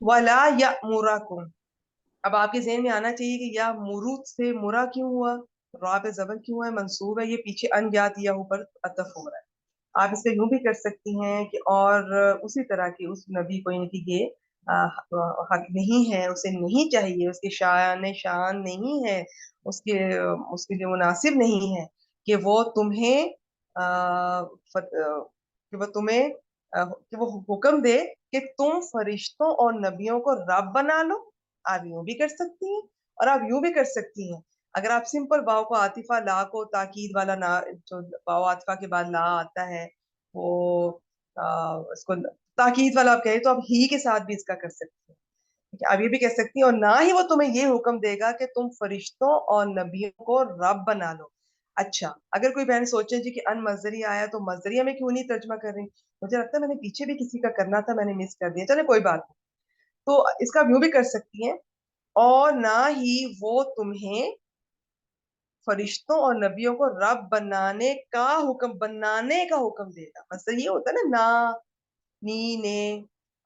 Speaker 1: وَلَا يَأْمُرَكُمْ. اب آپ کے ذہن میں آنا چاہیے کہ یا مرود سے مرا کیوں ہوا، را پہ زبر کیوں ہے، منصوب ہے، یہ پیچھے ان جات یا اوپر عطف ہو رہا ہے. آپ اس کا یوں بھی کر سکتی ہیں کہ اور اسی طرح کی اس نبی کو، یعنی کہ یہ حق نہیں ہے، اسے نہیں چاہیے، اس کی شان نہیں ہے، اس کے لیے مناسب نہیں ہے کہ وہ تمہیں کہ وہ حکم دے کہ تم فرشتوں اور نبیوں کو رب بنا لو. آپ یوں بھی کر سکتی ہیں اور آپ یوں بھی کر سکتی ہیں. اگر آپ سمپل واو کو عاطفہ لا کو تاکید والا نا، جو واو عاطفہ کے بعد لا آتا ہے وہ اس کو تاکید والا آپ کہیں تو آپ ہی کے ساتھ بھی اس کا کر سکتی ہیں. آپ یہ بھی کہہ سکتی ہیں اور نہ ہی وہ تمہیں یہ حکم دے گا کہ تم فرشتوں اور نبیوں کو رب بنا لو. اچھا، اگر کوئی بہن سوچے جی کہ ان مصدری آیا تو مصدریہ میں کیوں نہیں ترجمہ کر رہی، مجھے لگتا ہے میں نے پیچھے بھی کسی کا کرنا تھا، میں نے مس کر دیا. چلے کوئی بات نہیں. تو اس کا یوں بھی کر سکتی ہیں، اور نہ ہی وہ تمہیں فرشتوں اور نبیوں کو رب بنانے کا حکم دے گا. مصدر یہ ہوتا ہے نا، نا، نی، نے،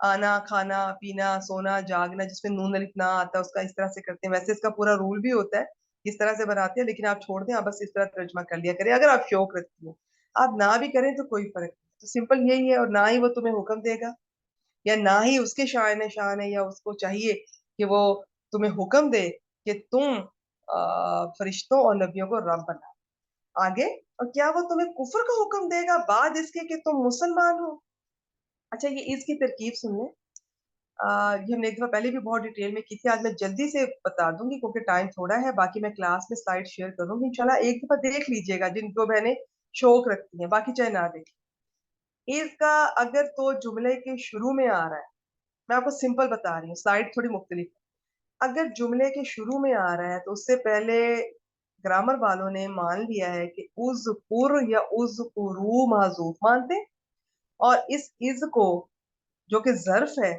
Speaker 1: آنا، کھانا، پینا، سونا، جاگنا، جس میں نون الف نہ آتا ہے اس کا اس طرح سے کرتے ہیں. ویسے اس کا پورا رول بھی ہوتا ہے اس طرح سے بناتے ہیں، لیکن آپ چھوڑ دیں، آپ بس اس طرح ترجمہ کر لیا کریں اگر آپ شوق رکھتی ہیں. آپ نہ بھی کریں تو کوئی فرق نہیں. تو سمپل یہی ہے، اور نہ ہی وہ تمہیں حکم دے گا، یا نہ ہی اس کے شان ہے، یا اس کو چاہیے کہ وہ تمہیں حکم دے کہ تم فرشتوں اور نبیوں کو رب بنا. آگے، اور کیا وہ تمہیں کفر کا حکم دے گا بعد اس کے کہ تم مسلمان ہو. اچھا، یہ اس کی ترکیب سن لیں. یہ ہم نے ایک دفعہ پہلے بھی بہت ڈیٹیل میں کی تھی، آج میں جلدی سے بتا دوں گی کیونکہ ٹائم تھوڑا ہے. باقی میں کلاس میں سلائڈ شیئر کروں گی انشاءاللہ، ایک دفعہ دیکھ لیجئے گا جن کو بہنیں شوق رکھتی ہیں، باقی چاہے نہ دیکھیں. اس کا اگر تو جملے کے شروع میں آ رہا ہے، میں آپ کو سمپل بتا رہی ہوں، سلائڈ تھوڑی مختلف ہے. اگر جملے کے شروع میں آ رہا ہے تو اس سے پہلے گرامر والوں نے مان لیا ہے کہ اذکر یا اذکرو محذوف مانتے، اور اس از کو جو کہ ظرف ہے،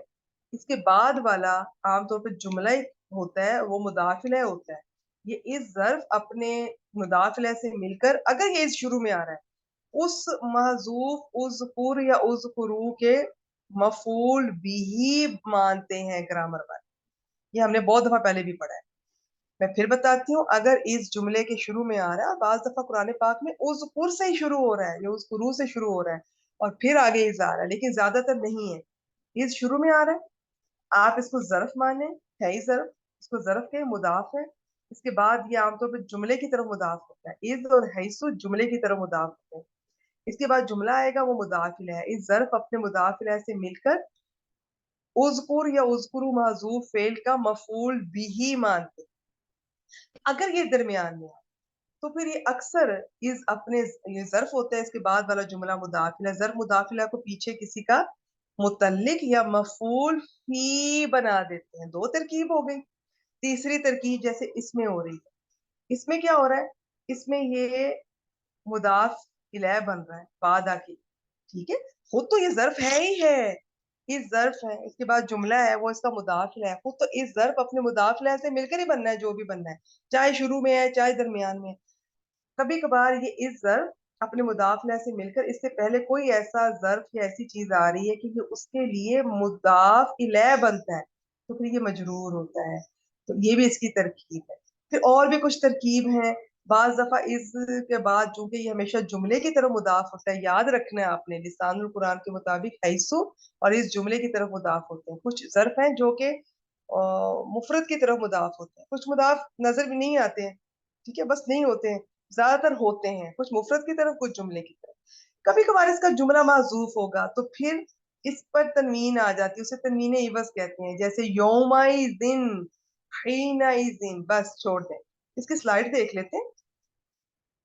Speaker 1: اس کے بعد والا عام طور پہ جملہ ہوتا ہے، وہ مضاف الیہ ہوتا ہے. یہ اس ظرف اپنے مضاف الیہ سے مل کر، اگر یہ اس شروع میں آ رہا ہے، اس محذوف اذکر یا اذکرو کے مفعول بھی مانتے ہیں گرامر والے. یہ ہم نے بہت دفعہ پہلے بھی پڑھا ہے. میں پھر بتاتی ہوں، اگر اس جملے کے شروع میں آ رہا ہے، بعض دفعہ قرآن پاک میں اذکر سے ہی شروع ہو رہا ہے یا اذکرو سے شروع ہو رہا ہے اور پھر آگے از آ رہا ہے، لیکن زیادہ تر نہیں ہے. اس شروع میں آ رہا ہے، آپ اس کو ظرف مانیں، ہے ہی ظرف، اس کو ظرف کے مضاف ہے. اس کے بعد یہ عام طور پہ جملے کی طرف مضاف ہوتا ہے. از اور حیث جملے کی طرف مضاف ہوتے ہیں. اس کے بعد جملہ آئے گا، وہ مضاف الیہ ہے. اس ظرف اپنے مضاف الیہ سے مل کر اذکر یا اذکرو محذوف فعل کا مفعول بھی مانتے. اگر یہ درمیان میں تو پھر یہ اکثر اس اپنے یہ ظرف ہوتا ہے، اس کے بعد والا جملہ مضاف الیہ، ظرف مضاف الیہ کو پیچھے کسی کا متعلق یا مفعول فی بنا دیتے ہیں. 2 ترکیب ہو گئی. تیسری ترکیب جیسے اس میں ہو رہی ہے، اس میں کیا ہو رہا ہے، اس میں یہ مضاف الیہ بن رہا ہے بعد آ کے. ٹھیک ہے، خود تو یہ ظرف ہے ہی ہے، اس ظرف ہے، اس کے بعد جملہ ہے وہ اس کا مضاف الیہ ہے. خود تو اس ظرف اپنے مضاف الیہ سے مل کر ہی بننا ہے، جو بھی بننا ہے، چاہے شروع میں ہے چاہے درمیان میں ہے. کبھی کبھار یہ اس ظرف اپنے مضاف الیہ سے مل کر اس سے پہلے کوئی ایسا ظرف یا ایسی چیز آ رہی ہے کہ یہ اس کے لیے مضاف الیہ بنتا ہے، تو پھر یہ مجرور ہوتا ہے. تو یہ بھی اس کی ترکیب ہے. پھر اور بھی کچھ ترکیب ہیں. بعض دفعہ اس کے بعد چونکہ یہ ہمیشہ جملے کی طرف مضاف ہوتا ہے، یاد رکھنا ہے آپ نے، لسان القرآن کے مطابق حیثو اور اس جملے کی طرف مضاف ہوتے ہیں. کچھ ظرف ہیں جو کہ مفرد کی طرف مضاف ہوتے ہیں، کچھ مضاف نظر بھی نہیں آتے ہیں. ٹھیک ہے، بس نہیں ہوتے ہیں، زیادہ تر ہوتے ہیں، کچھ مفرد کی طرف کچھ جملے کی طرف. کبھی کبھار اس کا جملہ محذوف ہوگا تو پھر اس پر تنوین آ جاتی ہے، اسے تنوین عوض کہتے ہیں، جیسے یومئذ، حینئذ. بس چھوڑ دیں، اس کی سلائڈ دیکھ لیتے ہیں.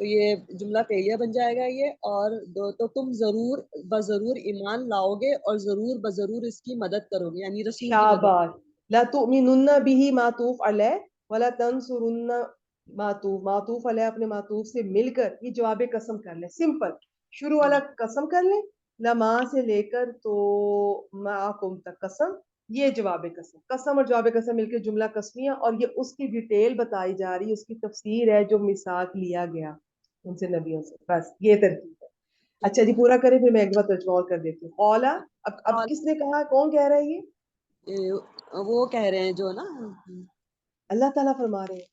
Speaker 4: تو یہ جملہ فعلیہ بن جائے گا یہ. اور تو تم ضرور بضرور ایمان لاؤ گے اور ضرور بضرور اس کی مدد کرو گے, یعنی رسول کی مدد.
Speaker 1: شاباش. لا تؤمنن به معطوف علیہ ولا تنصرن معطوف علیہ اپنے معطوف سے مل کر یہ جواب قسم کر لیں. سمپل. شروع والا قسم کر لیں, لما سے لے کر تو معکم تک قسم, یہ جواب قسم. قسم اور جواب قسم مل کے جملہ قسمیہ, اور یہ اس کی ڈیٹیل بتائی جا رہی ہے, اس کی تفسیر ہے جو میثاق لیا گیا ان سے نبیوں سے. بس یہ ترتیب ہے. اچھا جی پورا کریں, پھر میں ایک بار ترجمہ اور کر دیتی ہوں. اولا اب کس نے کہا, کون کہہ رہا ہے یہ؟
Speaker 4: وہ کہہ رہے ہیں جو نا,
Speaker 1: اللہ تعالیٰ فرما رہے ہیں.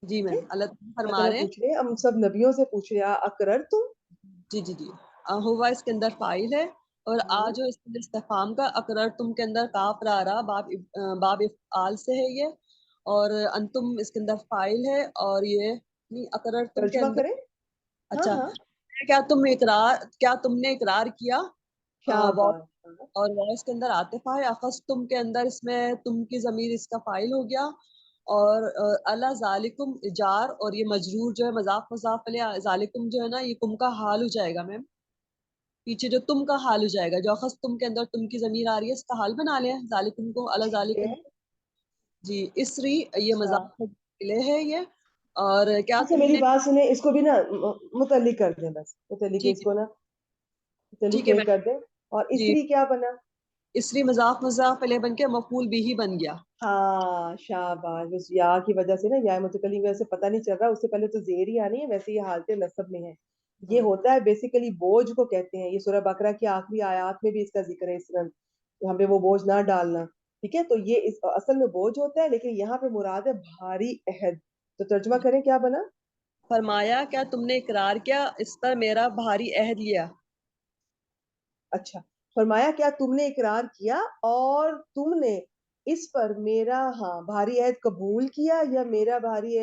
Speaker 4: جی میم, اللہ
Speaker 1: اللہ
Speaker 4: فرما
Speaker 1: تعالیٰ
Speaker 4: رہے ہیں.
Speaker 1: پوچھ رہے ہیں, ہم سب نبیوں سے پوچھ رہے ہیں اقرر تم.
Speaker 4: جی جی جی. ہوا اس کے اندر فائل ہے, اور آج جو اس کے استفہام کا اقرار تم کے اندر کاف را رہا باب افعال سے ہے یہ, اور انتم اس کے اندر فائل ہے, اور یہ اقرار تم کے
Speaker 1: ترجمہ
Speaker 4: اندر.
Speaker 1: کریں. ہاں
Speaker 4: اچھا,
Speaker 1: ہاں
Speaker 4: کیا تم نے اقرار کیا,
Speaker 1: شاباش.
Speaker 4: اور وائس کے اندر عاطفہ ہے. اخذ تم کے اندر اس میں تم کی ضمیر اس کا فائل ہو گیا, اور اللہ ذالکم جار, اور یہ مجرور جو ہے مضاف مضاف علیہ, ذالکم جو ہے نا یہ تم کا حال ہو جائے گا میم, پیچھے جو تم کا حال ہو جائے گا, جو اخذ تم کے اندر تم کی ضمیر آ رہی ہے اس کا حال بنا لیں ذالکم کو, اللہ ذالکم. جی اسری یہ مضاف علیہ ہے یہ. اور کیا
Speaker 1: اچھا
Speaker 4: تم
Speaker 1: میری
Speaker 4: نے,
Speaker 1: بات سنیں, اس کو بھی نا متعلق کر دیں, بس متعلق
Speaker 4: ٹھیک
Speaker 1: اس
Speaker 4: ہے
Speaker 1: کو نا متعلق
Speaker 4: ٹھیک ہے
Speaker 1: نہیں
Speaker 4: میم.
Speaker 1: کر دیں. اور
Speaker 4: جی
Speaker 1: اسری کیا بنا؟
Speaker 4: اسری مضاف مضاف علیہ بن کے مفعول بھی بن گیا.
Speaker 1: ہاں شاباش. بس یا کی وجہ سے نا, یا متکلم کی وجہ سے پتہ نہیں چل رہا, اس سے پہلے تو زیر ہی آنی ہے, ویسے یہ حالت نصب میں ہے. یہ ہوتا ہے بیسیکلی بوجھ کو کہتے ہیں, یہ سورہ بقرہ کی آخری آیات میں بھی اس کا ذکر ہے, اس طرح ہم پہ وہ بوجھ نہ ڈالنا. ٹھیک ہے, تو یہ اصل میں بوجھ ہوتا ہے, لیکن یہاں پہ مراد ہے بھاری عہد. تو ترجمہ کریں, کیا بنا؟
Speaker 4: فرمایا کیا تم نے اقرار کیا اس پر میرا بھاری عہد لیا.
Speaker 1: اچھا, فرمایا کیا تم نے اقرار کیا اور تم نے اس پر میرا بھاری عہد قبول کیا, یا میرا بھاری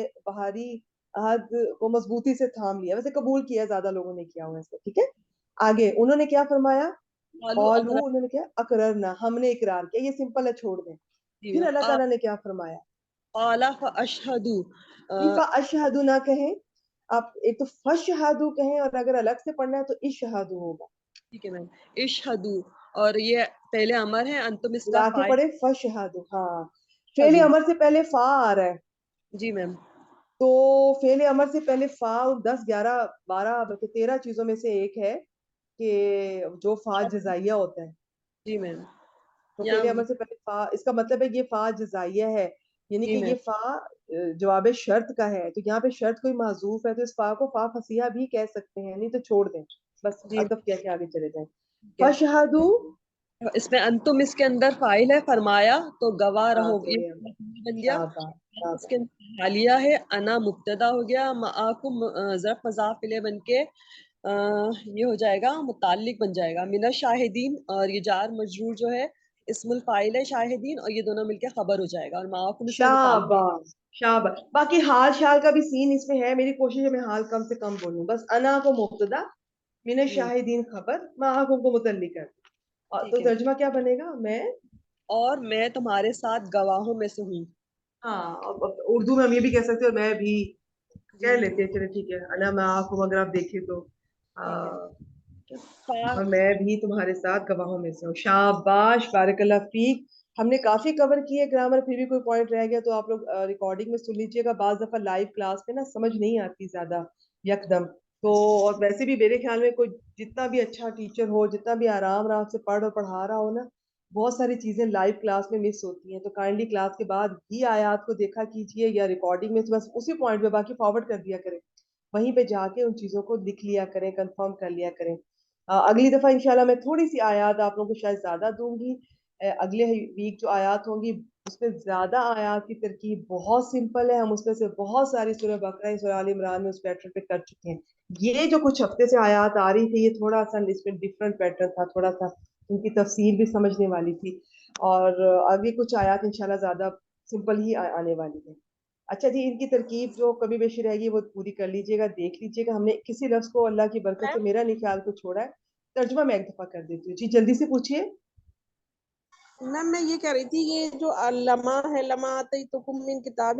Speaker 1: عہد کو مضبوطی سے تھام لیا. ویسے قبول کیا زیادہ لوگوں نے کیا ہوا ہے. ٹھیک ہے, آگے انہوں نے کیا فرمایا, قالو انہوں نے کیا, اقررنا ہم نے اقرار کیا. یہ سمپل ہے, چھوڑ دیں. پھر اللہ تعالیٰ نے کیا فرمایا,
Speaker 4: قال فاشهدوا,
Speaker 1: فاشهدوا نہ کہیں آپ, ایک تو فاشهدوا کہیں, اور اگر الگ سے پڑھنا ہے تو اشهدوا ہوگا.
Speaker 4: ٹھیک ہے میم. اشهدوا, اور یہ پہلے امر ہے, انتم اس کا
Speaker 1: لا کے
Speaker 4: فاعل.
Speaker 1: پڑھے فاشهدوا. ہاں, فعل امر سے پہلے فا آ رہا ہے,
Speaker 4: جی میم.
Speaker 1: تو فعل امر سے پہلے فا 10 11 12 بلکہ 13 چیزوں میں سے ایک ہے کہ جو فا جزائیہ ہوتا ہے.
Speaker 4: جی میم.
Speaker 1: تو فعل امر سے پہلے فا, اس کا مطلب ہے یہ فا جزائیہ ہے, یعنی
Speaker 4: جی
Speaker 1: کہ یہ
Speaker 4: میم.
Speaker 1: فا جواب شرط کا ہے. تو یہاں پہ شرط کوئی محذوف ہے, تو اس فا کو فا فصیحہ بھی کہہ سکتے ہیں, نہیں تو چھوڑ دیں, بس
Speaker 4: جی
Speaker 1: عطف کیا کہ آگے چلے جائیں.
Speaker 4: ٹھیک ہے.
Speaker 1: فاشهدوا,
Speaker 4: اس میں انتم اس کے اندر فاعل ہے, فرمایا تو گواہ رہو,
Speaker 1: فعل
Speaker 4: یہ
Speaker 1: امر.
Speaker 4: بن گیا.
Speaker 1: شاباش
Speaker 4: اس کے اندر حالیہ ہے, انا مبتدا ہو گیا, معاکم ظرف مضاف الیہ بن کے یہ ہو جائے گا, متعلق بن جائے گا, من الشاہدین, اور یہ جار مجرور جو ہے اسم الفاعل ہے شاہدین, اور یہ دونوں مل کے خبر ہو جائے گا, اور معاکم اس سے متعلق.
Speaker 1: شاباش شاباش. باقی حال شال کا بھی سین اس میں ہے, میری کوشش ہے میں حال کم سے کم بولوں. بس انا کو مبتدا, من الشاہدین خبر, معاکم کو متعلق ہے. تو
Speaker 4: ٹھیک ہے.
Speaker 1: ترجمہ کیا بنے گا, میں
Speaker 4: اور میں تمہارے ساتھ گواہوں میں سے ہوں.
Speaker 1: ہاں, اردو میں ہم یہ بھی کہہ سکتے ہیں, اور میں بھی
Speaker 4: جی
Speaker 1: کہہ لیتے ہیں, چلے ٹھیک ہے. انا معاکم اگر آپ دیکھیں تو
Speaker 4: ٹھیک ہے.
Speaker 1: اور میں بھی تمہارے ساتھ گواہوں میں سے ہوں. شاباش, بارک اللہ فیک. ہم نے کافی کور کیے گرامر, پھر بھی کوئی پوائنٹ رہ گیا تو آپ لوگ ریکارڈنگ میں سن لیجیے گا. بعض دفعہ لائیو کلاس میں نا سمجھ نہیں آتی زیادہ یکدم, تو اور ویسے بھی میرے خیال میں کوئی جتنا بھی اچھا ٹیچر ہو, جتنا بھی آرام سے پڑھ اور پڑھا رہا ہو نا, بہت ساری چیزیں لائیو کلاس میں مس ہوتی ہیں. تو کائنڈلی کلاس کے بعد ہی آیات کو دیکھا کیجیے, یا ریکارڈنگ میں بس اسی پوائنٹ پہ باقی فارورڈ کر دیا کریں, وہیں پہ جا کے ان چیزوں کو لکھ لیا کریں, کنفرم کر لیا کریں. اگلی دفعہ انشاءاللہ میں تھوڑی سی آیات آپ لوگوں کو شاید زیادہ دوں گی. اگلے ویک جو آیات ہوں گی اس میں زیادہ آیات کی ترکیب بہت سمپل ہے. ہم اس میں سے بہت ساری سورہ بقرہ, سورہ آل عمران میں اس پیٹرن پہ کر چکے ہیں. یہ جو کچھ ہفتے سے آیات آ رہی تھی, یہ تھوڑا سا اس میں ڈفرنٹ پیٹرن تھا, تھوڑا سا ان کی تفسیر بھی سمجھنے والی تھی, اور آگے کچھ آیات انشاءاللہ زیادہ سمپل ہی آنے والی ہیں. اچھا جی, ان کی ترکیب جو کبھی بیشی رہے گی وہ پوری کر لیجیے گا, دیکھ لیجیے گا. ہم نے کسی لفظ کو اللہ کی برکت سے میرا نہیں خیال کو چھوڑا ہے. ترجمہ میں ایک دفعہ کر دیتی ہوں. جی جلدی سے پوچھیے.
Speaker 3: میم میں یہ کہہ رہی تھی, یہ جو لما ہے, لما آتیتکم من کتاب,